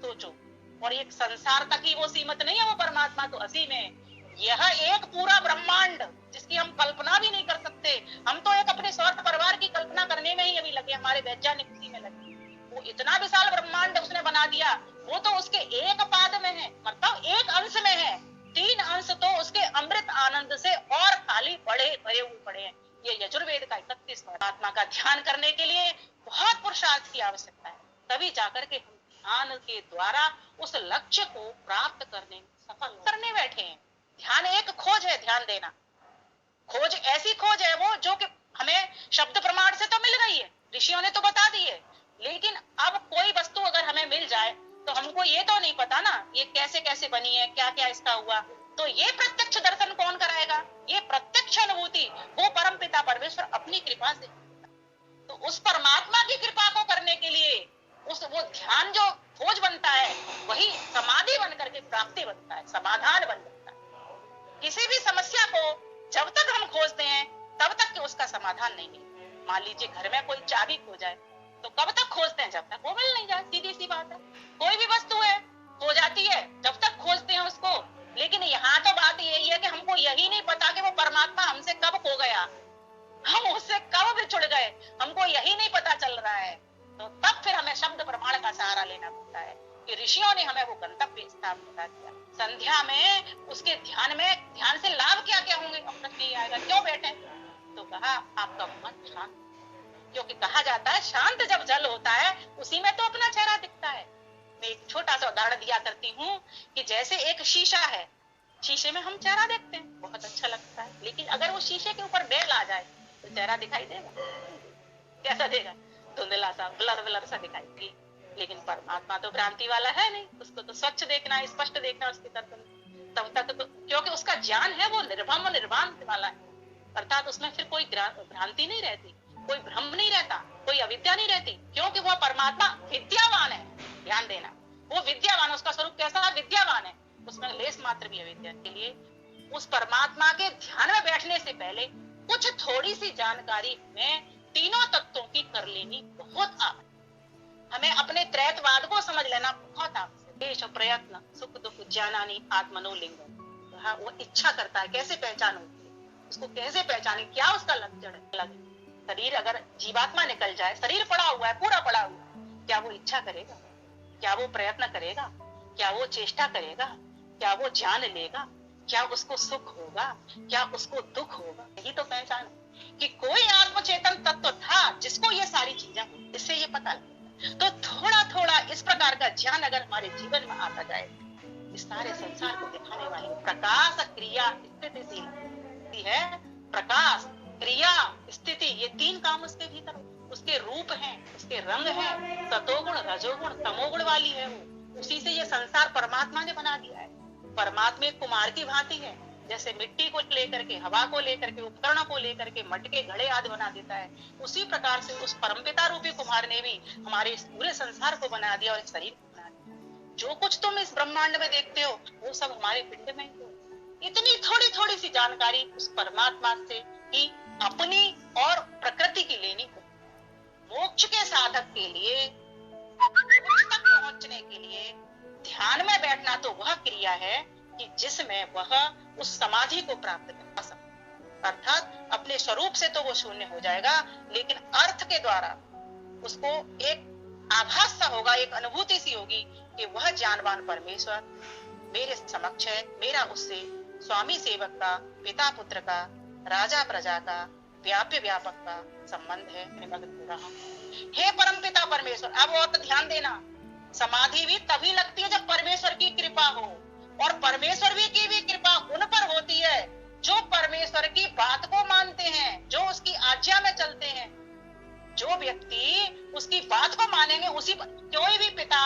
सोचो, और एक संसार तक ही वो सीमित नहीं है, वो परमात्मा तो असीम है। यह एक पूरा ब्रह्मांड जिसकी हम कल्पना भी नहीं कर सकते। हम तो एक अपने स्वार्थ परिवार की कल्पना करने में ही अभी लगे, हमारे वैज्ञानिक उसी में लगे। वो इतना विशाल ब्रह्मांड उसने बना दिया, वो तो उसके एक पाद में है, मतलब एक अंश में है। 3 अंश तो उसके अमृत आनंद से और खाली भरे हुए पड़े हैं। ये यजुर्वेद का 31 परमात्मा का ध्यान करने के लिए बहुत पुरुषार्थ की आवश्यकता है, तभी जाकर के हम ध्यान के द्वारा उस लक्ष्य को प्राप्त करने में सफल करने बैठे हैं। ध्यान एक खोज है, ध्यान देना खोज, ऐसी खोज है वो जो कि हमें शब्द प्रमाण से तो मिल गई है, ऋषियों ने तो बता दी है। लेकिन अब कोई वस्तु अगर हमें मिल जाए तो हमको ये तो नहीं पता ना ये कैसे कैसे बनी है, क्या क्या इसका हुआ। तो ये प्रत्यक्ष दर्शन कौन कराएगा? ये प्रत्यक्ष अनुभूति वो परम पिता परमेश्वर अपनी कृपा से। तो उस परमात्मा की कृपा को करने के लिए उस वो ध्यान जो खोज बनता है, वही समाधि बनकर के प्राप्ति बनता है, समाधान बन जाता है। किसी भी समस्या को जब तक हम खोजते हैं तब तक कि उसका समाधान नहीं मिले। मान लीजिए घर में कोई चाबी खो जाए तो कब तक खोजते हैं? जब तक वो मिल नहीं जाए, सीधी सी बात है। कोई भी वस्तु है खो जाती है जब तक खोजते हैं उसको। लेकिन यहाँ तो बात यही है कि हमको यही नहीं पता कि वो परमात्मा हमसे कब खो गया, हम उससे कब बिछुड़ गए, हमको यही नहीं पता चल रहा है। तो तब फिर हमें शब्द प्रमाण का सहारा लेना पड़ता है कि ऋषियों ने हमें वो गंतव्य स्थान बता दिया। संध्या में उसके ध्यान से लाभ क्या क्या होंगे, अब तक नहीं आएगा, क्यों बैठे? तो कहा आपका मन शांत, क्योंकि कहा जाता है शांत जब जल होता है उसी में तो अपना चेहरा दिखता है। मैं एक छोटा सा उदाहरण दिया करती हूँ कि जैसे एक शीशा है, शीशे में हम चेहरा देखते हैं, बहुत अच्छा लगता है, लेकिन अगर वो शीशे के ऊपर बेल आ जाए तो चेहरा दिखाई देगा? कैसा देगा? धुंधला सा, ब्लर ब्लर सा दिखाई देगा। लेकिन परमात्मा तो भ्रांति वाला है नहीं, उसको तो स्वच्छ देखना है, स्पष्ट देखना है उसके दर्शन। तब तक तो क्योंकि उसका ज्ञान है वो निर्भम निर्वाण वाला है, अर्थात उसमें फिर कोई भ्रांति नहीं रहती, कोई भ्रम नहीं रहता, कोई अविद्या नहीं रहती, क्योंकि वह परमात्मा विद्यावान है। ध्यान देना, वो विद्यावान, उसका स्वरूप कैसा है? विद्यावान है, उसमें लेस मात्र भी अविद्या। के लिए उस परमात्मा के ध्यान में बैठने से पहले कुछ थोड़ी सी जानकारी में तीनों तत्वों की कर लेनी बहुत आवश्यक। हमें अपने त्रैतवाद को समझ लेना बहुत आवश्यक। देश प्रयत्न सुख दुख ज्ञानानि आत्मनो लिंगम। हाँ, वो इच्छा करता है, कैसे पहचान होती है उसको, कैसे पहचाने, क्या उसका लक्षण है? शरीर अगर जीवात्मा निकल जाए, शरीर पड़ा हुआ है, पूरा पड़ा हुआ है, क्या वो इच्छा करेगा? क्या वो प्रयत्न करेगा? क्या वो चेष्टा करेगा? क्या वो जान लेगा? क्या उसको सुख होगा? क्या उसको दुख होगा? यही तो पहचान कि कोई आत्मचेतन तत्व था जिसको ये सारी चीजें, इससे ये पता लगता। तो थोड़ा थोड़ा इस प्रकार का ज्ञान अगर हमारे जीवन में आता जाए, इस सारे संसार को दिखाने वाली प्रकाश क्रिया स्थिति है। प्रकाश क्रिया स्थिति, ये 3 काम उसके भीतर, उसके रूप हैं, उसके रंग हैं, सतोगुण रजोगुण तमोगुण वाली है वो। उसी से ये संसार परमात्मा ने बना दिया है। परमात्मा कुमार की भांति है, जैसे मिट्टी को लेकर के, हवा को लेकर के, उपकरण को लेकर के मटके घड़े आदि बना देता है, उसी प्रकार से उस परमपिता रूपी कुमार ने भी हमारे इस पूरे संसार को बना दिया और एक शरीर बना दिया। जो कुछ तुम इस ब्रह्मांड में देखते हो वो सब हमारे पिंड में हो। इतनी थोड़ी थोड़ी सी जानकारी उस परमात्मा से ही अपनी और प्रकृति की लेनी हो। मोक्ष के साधक के लिए, मोक्ष तक पहुंचने के लिए ध्यान में बैठना तो वह क्रिया है कि जिसमें वह उस समाधि को प्राप्त कर सकता, अर्थात अपने स्वरूप से तो वो शून्य हो जाएगा, लेकिन अर्थ के द्वारा उसको एक आभास सा होगा, एक अनुभूति सी होगी कि वह ज्ञानवान परमेश्वर मेरे समक्ष है। मेरा उससे स्वामी सेवक का, पिता पुत्र का, राजा प्रजा का, व्याप्य व्यापक का संबंध है। मैं मगन हो रहा हूं। हे परमपिता परमेश्वर। अब और तो ध्यान देना, समाधि भी तभी लगती है जब परमेश्वर की कृपा हो, और परमेश्वर भी की भी कृपा उन पर होती है जो परमेश्वर की बात को मानते हैं, जो उसकी आज्ञा में चलते हैं। जो व्यक्ति उसकी बात को मानेंगे, उसी कोई भी पिता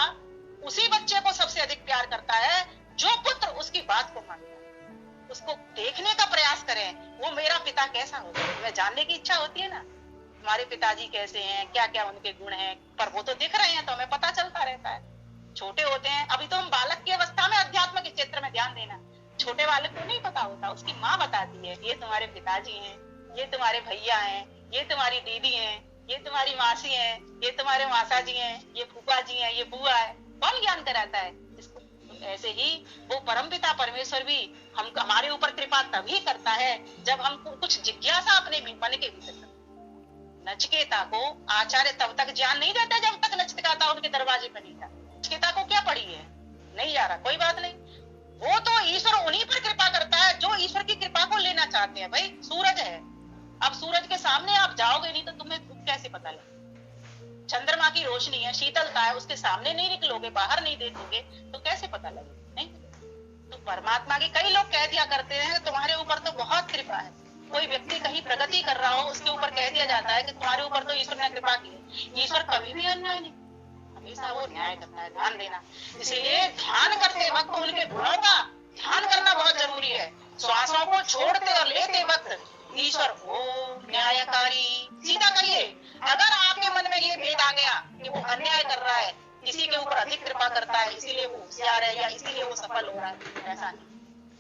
उसी बच्चे को सबसे अधिक प्यार करता है जो पुत्र उसकी बात को मानता है। उसको देखने का प्रयास करें, वो मेरा पिता कैसा होगा, हमें जानने की इच्छा होती है ना, हमारे पिताजी कैसे हैं, क्या क्या उनके गुण हैं, पर वो तो दिख रहे हैं तो हमें पता चलता रहता है। छोटे होते हैं, अभी तो हम बालक की अवस्था में अध्यात्म के क्षेत्र में ध्यान देना, छोटे बालक को नहीं पता होता, उसकी माँ बताती है, ये तुम्हारे पिताजी हैं, ये तुम्हारे भैया हैं, ये तुम्हारी दीदी हैं, ये तुम्हारी मासी हैं, ये तुम्हारे मासा जी हैं, ये फूफा जी हैं, ये बुआ है। कौन ज्ञान कराता है इसको? ऐसे ही वो परमपिता परमेश्वर भी हम हमारे ऊपर कृपा तभी करता है जब हमको कुछ जिज्ञासा अपने मन के भीतर। नचिकेता को आचार्य तब तक ज्ञान नहीं देता जब तक नचिकेता उनके दरवाजे पर नहीं था। नचिकेता को क्या पड़ी है, नहीं जा रहा, कोई बात नहीं, वो तो ईश्वर उन्हीं पर कृपा करता है जो ईश्वर की कृपा को लेना चाहते हैं। भाई सूरज है, अब सूरज के सामने आप जाओगे नहीं तो तुम्हें कैसे पता लगे? चंद्रमा की रोशनी है, शीतलता है, उसके सामने नहीं निकलोगे, बाहर नहीं देखोगे तो कैसे पता लगे? नहीं। तो परमात्मा की कई लोग कह दिया करते हैं तुम्हारे ऊपर तो बहुत कृपा है। कोई व्यक्ति कहीं प्रगति कर रहा हो, उसके ऊपर कह दिया जाता है कि तुम्हारे ऊपर तो ईश्वर ने कृपा की है। ईश्वर कभी भी अन्याय नहीं, हमेशा वो न्याय करता है, ध्यान देना। इसीलिए ध्यान करते वक्त उनके गुणों का ध्यान करना बहुत जरूरी है। श्वासों को छोड़ते और लेते वक्त ईश्वर ओ न्यायकारी, सीधा कहिए। अगर आपके मन में ये भेद आ गया कि वो अन्याय कर रहा है, किसी के ऊपर अधिक कृपा करता है इसीलिए वो होशियार है या इसीलिए वो सफल हो रहा है, ऐसा नहीं।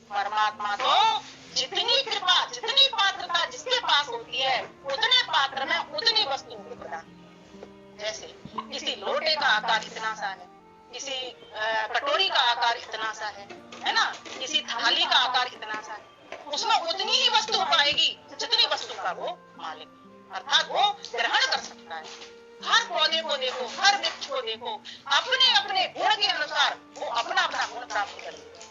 परमात्मा तो जितनी कृपा, जितनी पात्रता जिसके पास होती है, उतने पात्र में उतनी वस्तु प्रदान। जैसे किसी लोटे का आकार इतना सा है, किसी कटोरी का आकार इतना सा है ना, किसी थाली का आकार इतना सा है, उसमें उतनी ही वस्तु पाएगी जितनी वस्तु का वो मालिक, अर्थात वो ग्रहण कर सकता है। हर पौधे को देखो, हर वृक्ष को देखो, अपने अपने गुण के अनुसार वो अपना अपना गुण प्राप्त कर लेगा।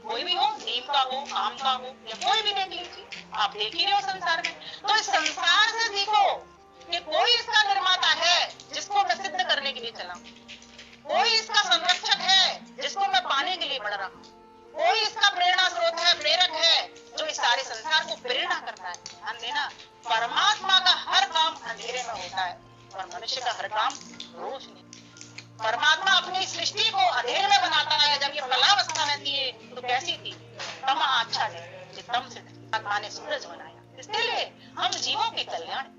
कोई भी हो, नीम का हो, आम का हो, या कोई भी देख लीजिए, आप देख ही रहे हो संसार में। तो इस संसार से सीखो कि कोई इसका निर्माता है जिसको मैं सिद्ध करने के लिए चला हूं, कोई इसका संरक्षक है जिसको मैं पाने के लिए बढ़ रहा हूँ, कोई इसका प्रेरणा स्रोत है, प्रेरक है जो इस सारे संसार को प्रेरणा करता है। ध्यान देना, परमात्मा का हर काम अंधेरे में होता है और मनुष्य का हर काम रोशनी। परमात्मा अपनी सृष्टि को अंधेरे में बनाता है। जब ये फलावस्था में थी तो कैसी थी? तम अच्छा है, तम से परमात्मा ने सूरज बनाया, इसके लिए हम जीवों के कल्याण।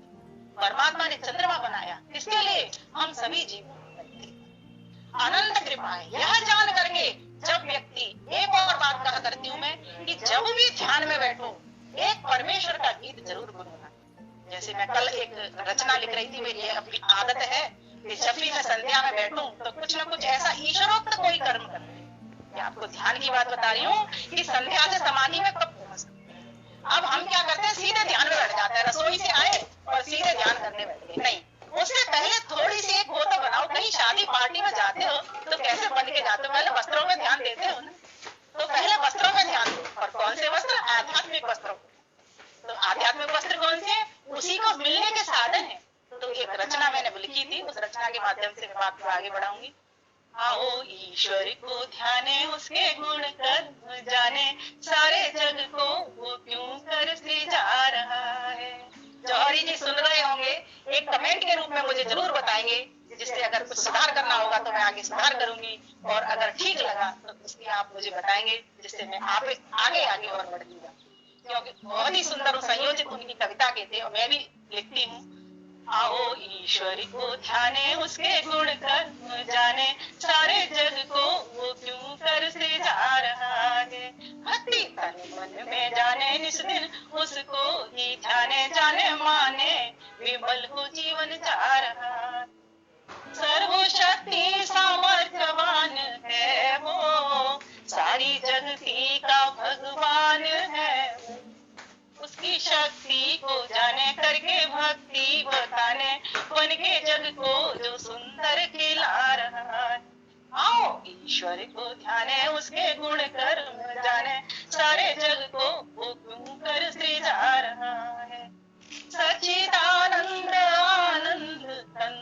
परमात्मा ने चंद्रमा बनाया, इसके लिए हम सभी जीवों अनंत कृपा है। यह जान करके जब व्यक्ति, एक और बात कहा करती हूँ मैं कि जब भी ध्यान में बैठो एक परमेश्वर का गीत जरूर गुनगुना। जैसे मैं कल एक रचना लिख रही थी, मेरी अपनी आदत है कि जब भी मैं संध्या में बैठूं तो कुछ न कुछ ऐसा ईश्वरोक्त कोई कर्म करूं। मैं आपको ध्यान की बात बता रही हूँ कि संध्या से समाधि में कब पहुंच सकते हैं। अब हम क्या करते हैं, सीधे ध्यान में बैठ जाते हैं, रसोई से आए और सीधे ध्यान करने बैठ गए। नहीं, उससे पहले थोड़ी सी एक वो तो बनाओ। कहीं शादी पार्टी में जाते हो तो कैसे बन के जाते हो? पहले वस्त्रों में ध्यान देते हो ना, तो पहले वस्त्रों में ध्यान दो। और कौन से वस्त्र? आध्यात्मिक वस्त्रों। तो आध्यात्मिक वस्त्र कौन से? उसी को मिलने के साधन है। तो एक रचना मैंने लिखी थी, उस रचना के माध्यम से मैं बात को आगे बढ़ाऊंगी। आओ ईश्वर को ध्याने, उसके गुण कर्म जाने, सारे जग को वो क्यों कर सृजा रहा है। जौहरी जी सुन रहे होंगे, एक कमेंट के रूप में मुझे जरूर बताएंगे, जिससे अगर कुछ सुधार करना होगा तो मैं आगे सुधार करूंगी, और अगर ठीक लगा तो उसकी आप मुझे बताएंगे, जिससे मैं आप आगे आगे और बढ़ूंगा। क्योंकि बहुत ही सुंदर संयोजित उनकी कविता के थे, और मैं भी लिखती हूँ। आओ ईश्वर को ध्याने, उसके गुण कर्म जाने, सारे जग को वो क्यों कर सृजा रहा है। भक्ति तन मन में जाने, निस दिन उसको ही ध्याने, जाने माने विमल हो जीवन जा रहा। सर्वशक्ति सामर्थ्यवान है वो, सारी जगती का भगवान है। उसकी शक्ति को जाने, करके भक्ति बताने, बन के जग को जो सुंदर खिला रहा है। आओ ईश्वर को ध्याने, उसके गुण कर्म जाने, सारे जग को वो क्यों कर सृजा रहा है। सच्चिदानंद आनंद तन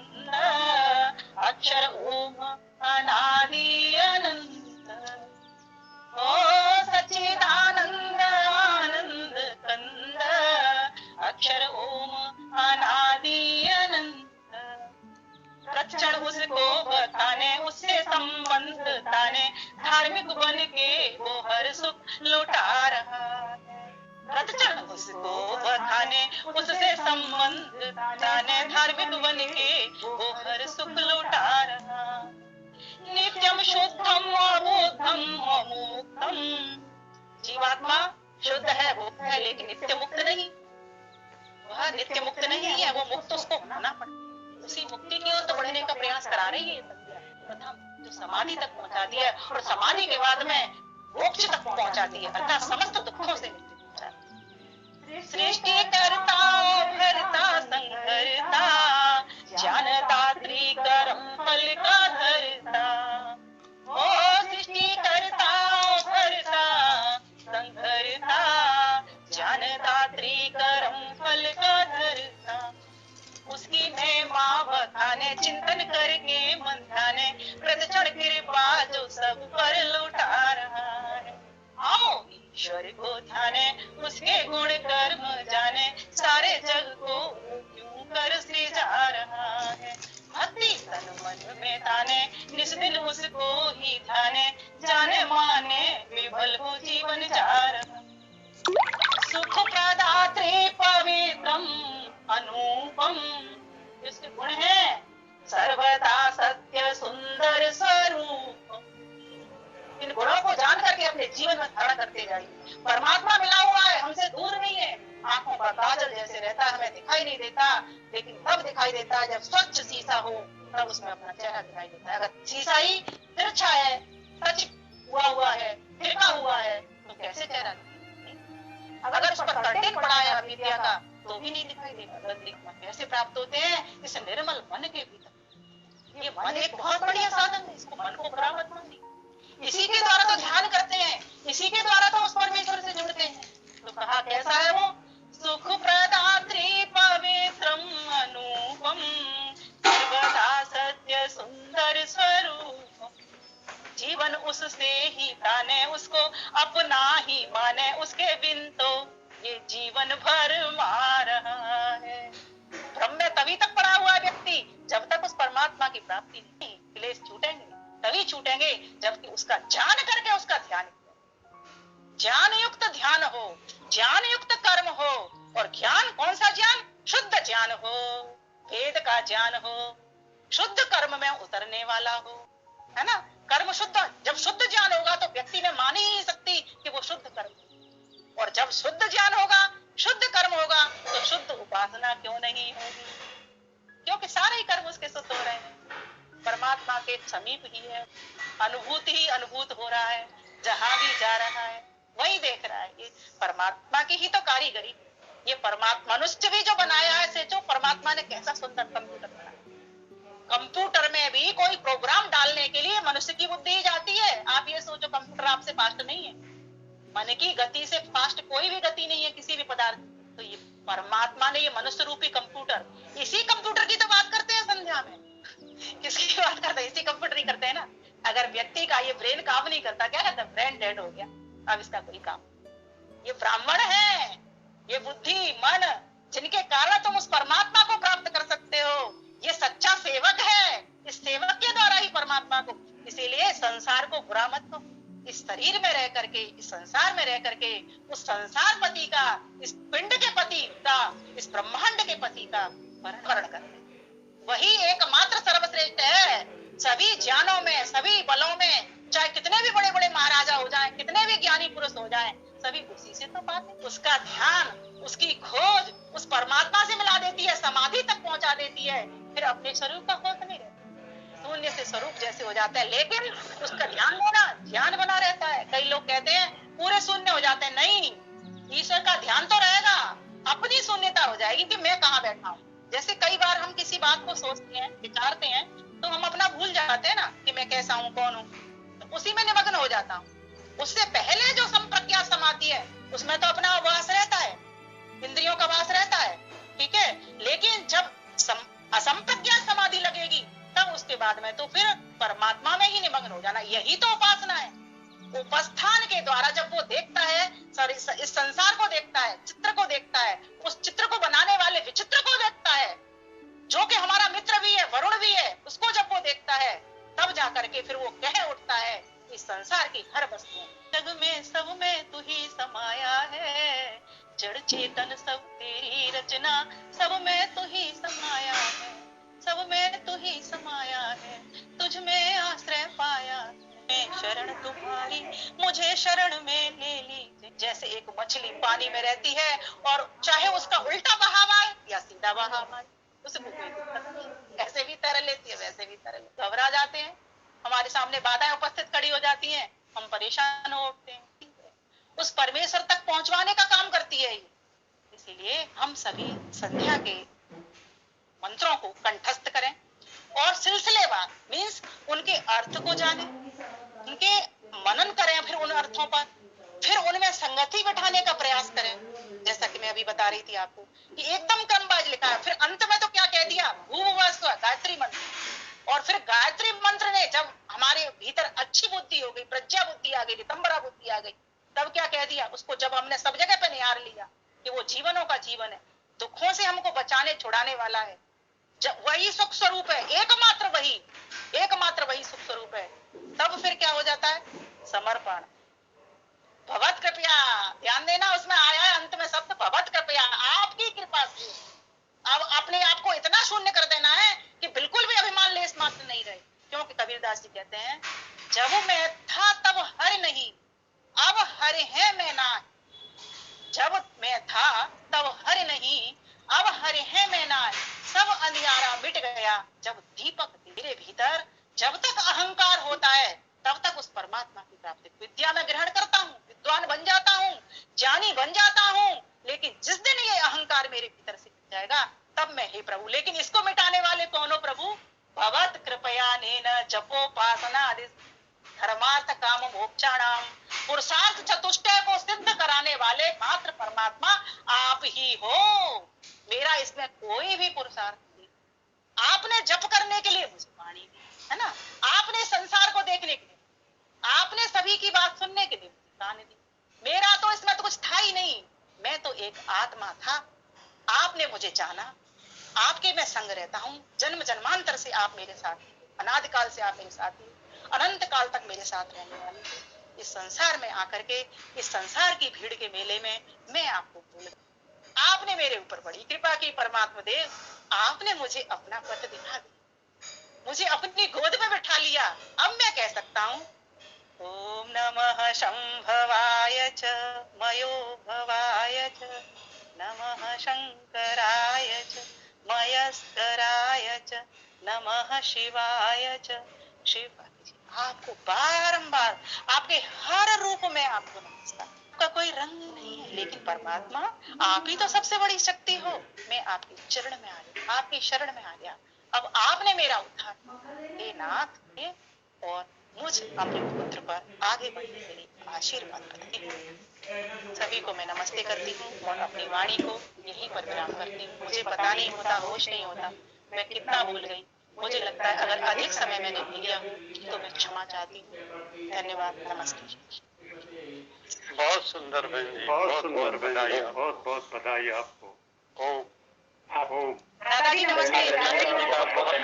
लौटा रहा है। रतचरण उसको बखाने, उससे संबंध जाने, धार्मिक बन के वो हर सुख लौटा रहा। नित्यम शुद्धम अबोधम अमुक्तम, जीवात्मा शुद्ध है, वो है, लेकिन नित्य मुक्त नहीं। वह नित्य मुक्त नहीं है, वो मुक्त उसको होना पड़ता। उसी मुक्ति की ओर तो बढ़ने का प्रयास करा रही है प्रथम, जो समाधि तक पहुंचा दिया और समाधि के बाद में मोक्ष तक पहुंचा दिया, अर्थात समस्त दुखों से मुक्ति पहुंचा दी। सृष्टि करता भरता संहरता, ज्ञानदात्री कर्म फल का धरता। ओ सृष्टि करता भरता संहरता, ज्ञानदात्री कर्म फल का धरता। उसकी महिमा बखाने, चिंतन करके मन ध्याने, प्रदक्षिण कृपा जो सब पर लौटा रहा है। आओ ईश्वर को ध्याने, उसके गुण कर्म जाने, सारे जग को क्यों कर सृजा रहा है। भक्ति तन मन में ताने, निज दिन उसको ही ध्याने, जाने माने विफल हो जीवन जा रहा। सुख प्रदात्री पवित्रम अनुपम, जिसके गुण है सर्वदा सत्य सुंदर स्वरूप। इन गुणों को जान करके अपने जीवन में धारण करते जाइए। परमात्मा मिला हुआ है, हमसे दूर नहीं है। आंखों का काजल जैसे रहता है, हमें दिखाई नहीं देता, लेकिन तब दिखाई देता है जब स्वच्छ शीशा हो, तब उसमें अपना चेहरा दिखाई देता है। अगर शीशा ही तिरछा है, टच हुआ है, फिरका हुआ है, तो कैसे चेहरा दिखाई? अगर उस पर कर्टेन पड़ा है अविद्या का, तो भी नहीं दिखाई देगा। गंदगी कैसे प्राप्त होते हैं? इस निर्मल मन के भीतर। ये मन एक बहुत बढ़िया साधन है, इसको मन को बुरा मत मानिए। इसी के द्वारा तो ध्यान करते हैं, इसी के द्वारा तो उस परमेश्वर से जुड़ते हैं। तो कहा कैसा है वो? सुख प्रदात्री पवित्रम अनुपम, सर्वदा सत्य सुंदर स्वरूप। जीवन उससे ही ताने, उसको अपना ही माने, उसके बिन तो ये जीवन भर मार रहा है। भ्रम में तभी तक पड़ा हुआ व्यक्ति जब तक उस परमात्मा की प्राप्ति नहीं। क्लेश छूटेंगे तभी छूटेंगे जबकि उसका जान करके उसका ध्यान, ज्ञान युक्त ध्यान हो, ज्ञान युक्त कर्म हो। और ज्ञान कौन सा ज्ञान? शुद्ध ज्ञान हो, वेद का ज्ञान हो, शुद्ध कर्म में उतरने वाला हो, है ना। कर्म शुद्ध, जब शुद्ध ज्ञान होगा तो व्यक्ति में मान ही नहीं सकती कि वो शुद्ध कर्म। और जब शुद्ध ज्ञान होगा, शुद्ध कर्म होगा, तो शुद्ध उपासना क्यों नहीं होगी? क्योंकि सारे ही कर्म उसके शुद्ध हो रहे हैं, परमात्मा के समीप ही है, अनुभूति ही अनुभूत हो रहा है, जहां भी जा रहा है वही देख रहा है। ये परमात्मा की ही तो कारीगरी। ये परमात्मा मनुष्य भी जो बनाया है, से जो परमात्मा ने कैसा सुंदर कंप्यूटर बनाया। कंप्यूटर में भी कोई प्रोग्राम डालने के लिए मनुष्य की बुद्धि ही जाती है। आप ये सोचो कंप्यूटर आपसे फास्ट नहीं है, मन की गति से फास्ट कोई भी गति नहीं है किसी भी पदार्थ। तो ये परमात्मा ने ये मनुष्य रूपी कंप्यूटर, इसी कंप्यूटर की तो बात करते हैं संध्या में। किसकी बात करते हैं? इसी कंप्यूटर ही करते हैं ना। अगर व्यक्ति का ये ब्रेन काम नहीं करता, क्या कहता है? ब्रेन डेड हो गया, अब इसका कोई काम। ये ब्राह्मण है, ये बुद्धि मन, जिनके कारण तुम उस परमात्मा को प्राप्त कर सकते हो, ये सच्चा सेवक है। इस सेवक के द्वारा ही परमात्मा को, इसीलिए संसार को बुरा मत कहो। इस शरीर में रह करके, इस संसार में रह करके उस संसार पति का, इस पिंड के पति का, इस ब्रह्मांड के पति का वर्ण करते, वही एकमात्र सर्वश्रेष्ठ है। सभी ज्ञानों में, सभी बलों में, चाहे कितने भी बड़े बड़े महाराजा हो जाएं, कितने भी ज्ञानी पुरुष हो जाएं, सभी उसी से तो पाते। उसका ध्यान, उसकी खोज उस परमात्मा से मिला देती है, समाधि तक पहुंचा देती है, फिर अपने स्वरूप का खोज नहीं रहता, शून्य से स्वरूप जैसे हो जाता है। लेकिन उसका ध्यान देना, ध्यान बना रहता है। कई लोग कहते हैं पूरे शून्य हो जाते हैं, नहीं, ईश्वर का ध्यान तो रहेगा, अपनी शून्यता हो जाएगी कि मैं कहाँ बैठा हूँ। जैसे कई बार हम किसी बात को सोचते हैं, विचारते हैं, तो हम अपना भूल जाते हैं ना कि मैं कैसा हूँ, कौन हूँ, तो उसी में निमग्न हो जाता हूँ। उससे पहले जो संप्रज्ञात समाधि है, उसमें तो अपना वास रहता है, इंद्रियों का वास रहता है, ठीक है। लेकिन जब असंप्रज्ञात समाधि लगेगी, तब उसके बाद में तो फिर परमात्मा में ही निमग्न हो जाना। यही तो उपासना है। उपस्थान के द्वारा जब वो देखता है, इस संसार को देखता है, चित्र को देखता है, उस चित्र को बनाने वाले विचित्र को देखता है, जो कि हमारा मित्र भी है, वरुण भी है, उसको जब वो देखता है, तब जाकर के फिर वो कह उठता है, इस संसार की हर वस्तु जग में सब में जड़ चेतन सब तेरी रचना, सब में तू ही समाया है, सब में तू ही समाया है, तुझ में आश्रय पाया, मैं शरण तुम्हारी मुझे शरण में ले लीजिए। जैसे एक मछली पानी में रहती है और चाहे उसका उल्टा बहाव आए या सीधा बहाव आए, उसको कोई दिक्कत नहीं, ऐसे भी तैर लेती है वैसे भी तैर लेती है। घबरा जाते हैं, हमारे सामने बाधाएं उपस्थित खड़ी हो जाती हैं, हम परेशान हो उठते हैं, उस परमेश्वर तक पहुंचवाने का काम करती है ये। इसीलिए हम सभी संध्या के मंत्रों को कंठस्थ करें और सिलसिलेवार मीन्स उनके अर्थ को जाने, उनके मनन करें, फिर उन अर्थों पर फिर उनमें संगति बिठाने का प्रयास करें। जैसा कि मैं अभी बता रही थी आपको कि एकदम क्रमवाइज लिखा है, फिर अंत में तो क्या कह दिया, भूर्भुवस्व गायत्री मंत्र। और फिर गायत्री मंत्र ने जब हमारे भीतर अच्छी बुद्धि हो गई, प्रज्ञा बुद्धि आ गई, नितंबरा बुद्धि आ गई, तब क्या कह दिया, उसको जब हमने सब जगह पे निहार लिया कि वो जीवनों का जीवन है, दुखों से हमको बचाने छुड़ाने वाला है, जब वही सुख स्वरूप है, एकमात्र वही सुख स्वरूप है, तब फिर क्या हो जाता है, समर्पण। भगवत कृपया, ध्यान देना, उसमें आया है अंत में शब्द भगवत कृपया, आपकी कृपा से। अब अपने आप को इतना शून्य कर देना है कि बिल्कुल भी अभिमान लेस मात्र नहीं रहे, क्योंकि कबीरदास जी कहते हैं, जब मैं था तब हर नहीं, अब हर है मैं ना। जब मैं था तब हर नहीं, अब हर है मैं ना, सब अंधियारा मिट गया जब दीपक तेरे भीतर। जब तक अहंकार होता है तब तक उस परमात्मा की प्राप्ति, विद्या में ग्रहण करता हूँ, विद्वान बन जाता हूँ, ज्ञानी बन जाता हूँ, लेकिन जिस दिन ये अहंकार मेरे भीतर से मिट जाएगा तब मैं हे प्रभु। लेकिन इसको मिटाने वाले कौन हो प्रभु, भगवत कृपया नेन जपोपासना आदि धर्मार्थ काम मोक्षाणाम, पुरुषार्थ चतुष्टय को सिद्ध कराने वाले मात्र परमात्मा आप ही हो। मेरा इसमें कोई भी पुरुषार्थ नहीं। आपने जप करने के लिए मुझे वाणी दी है ना, आपने संसार को देखने के लिए, आपने सभी की बात सुनने के लिए मुझे कान दी। मेरा तो इसमें तो कुछ था ही नहीं, मैं तो एक आत्मा था, आपने मुझे जाना, आपके मैं संग रहता हूँ, जन्म जन्मांतर से आप मेरे साथ, अनादिकाल से आप मेरे साथ, अनंत काल तक मेरे साथ रहने वाले। इस संसार में आकर के, इस संसार की भीड़ के मेले में मैं आपको भूल गई, आपने मेरे ऊपर बड़ी कृपा की परमात्मा देव, आपने मुझे अपना पथ दिखा दिया, मुझे अपनी गोद में बैठा लिया। अब मैं कह सकता हूँ, ओम नमः शंभवाय च मयो भवाय च, नमः शंकराय च मयस्कराय च, नमः शिवाय च। शिव आपको बारंबार आपके हर रूप में आपको नमस्कार। आपका कोई रंग नहीं है, लेकिन परमात्मा आप ही तो सबसे बड़ी शक्ति हो। मैं आपके चरण में आ गया, आपकी शरण में आ गया, अब आपने मेरा उद्धार, हे नाथ, हे और मुझ अपने पुत्र पर आगे बढ़ने के लिए आशीर्वाद करती हूँ। सभी को मैं नमस्ते करती हूँ और अपनी वाणी को यहीं पर विराम करती हूँ। मुझे पता नहीं होता, होश नहीं होता, मैं कितना भूल गई। मुझे लगता है अगर अधिक समय मैंने लिया तो मैं क्षमा चाहती हूँ। धन्यवाद, नमस्ते। बहुत सुंदर बहन जी, बहुत सुंदर बधाई, बहुत बहुत बधाई आपको। ओम ओम दादाजी नमस्ते।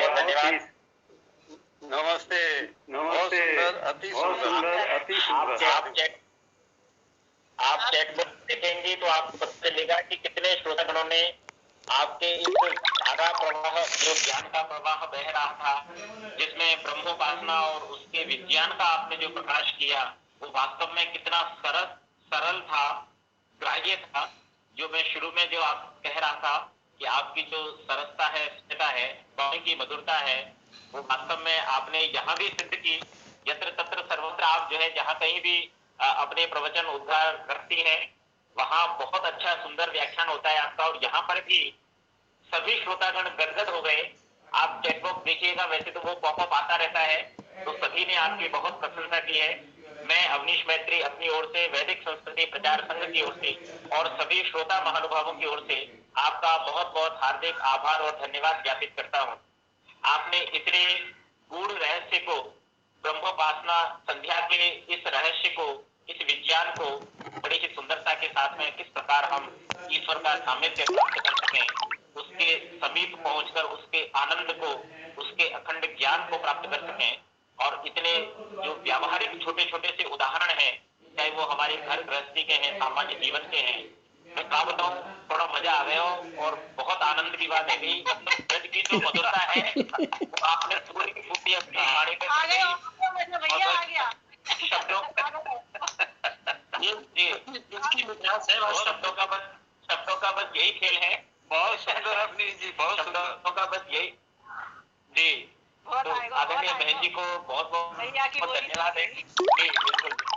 धन्यवाद, नमस्ते नमस्ते, अति सुंदर अति सुंदर। आप चैटबॉक्स देखेंगे तो आपको पता चलेगा कि कितने श्रोतागणों ने आपके इस धारा प्रवाह, जो ज्ञान का प्रवाह बह रहा था, जिसमें ब्रह्मोपासना और उसके विज्ञान का आपने जो प्रकाश किया, वो वास्तव में कितना सरल था, ग्राह्य था। जो मैं शुरू में जो आप कह रहा था कि आपकी जो सरसता है, स्थिरता है, वाणी की मधुरता है, वो वास्तव में आपने यहाँ भी सिद्ध की। यत्र तत्र सर्वत्र आप जो है जहाँ कहीं भी अपने प्रवचन उद्धार करती हैं, वहां बहुत अच्छा सुंदर व्याख्यान होता है आपका। और यहाँ पर भी सभी श्रोतागण गदगद हो गए। आप चैटबॉक्स देखिएगा, वैसे तो वो पॉपअप आता रहता है, तो सभी ने आपकी बहुत प्रशंसा की है। मैं अवनीश मैत्री अपनी ओर से, वैदिक संस्कृति प्रचार संघ की ओर से और सभी श्रोता महानुभावों की ओर से आपका बहुत बहुत हार्दिक आभार और धन्यवाद ज्ञापित करता हूँ। आपने इतने गूढ़ रहस्य को, ब्रह्मोपासना संध्या के इस रहस्य को, इस विज्ञान को बड़ी ही सुंदरता के साथ में किस प्रकार हम ईश्वर का सामिप्य प्राप्त कर सकें, उसके समीप पहुंचकर उसके आनंद को, उसके अखंड ज्ञान को प्राप्त कर सकें। और इतने जो व्यावहारिक छोटे छोटे से उदाहरण हैं, चाहे वो हमारे घर गृहस्थी के हैं, सामान्य जीवन के हैं, मैं क्या बताऊं, थोड़ा मजा आ गया और बहुत आनंद की बात है कि ब्रज की जो मधुरता है वो आपने पूरी की पूरी अपनी वाणी में आ गए भैया आ गया शब्दों जी इसकी मिठास है और शब्दों का बस यही खेल है। बहुत सुंदर अपनी जी, बहुत सुंदर। शब्दों का बस यही जी। तो आदरणीय बहन जी को बहुत बहुत भैया की धन्यवाद है जी, बिल्कुल।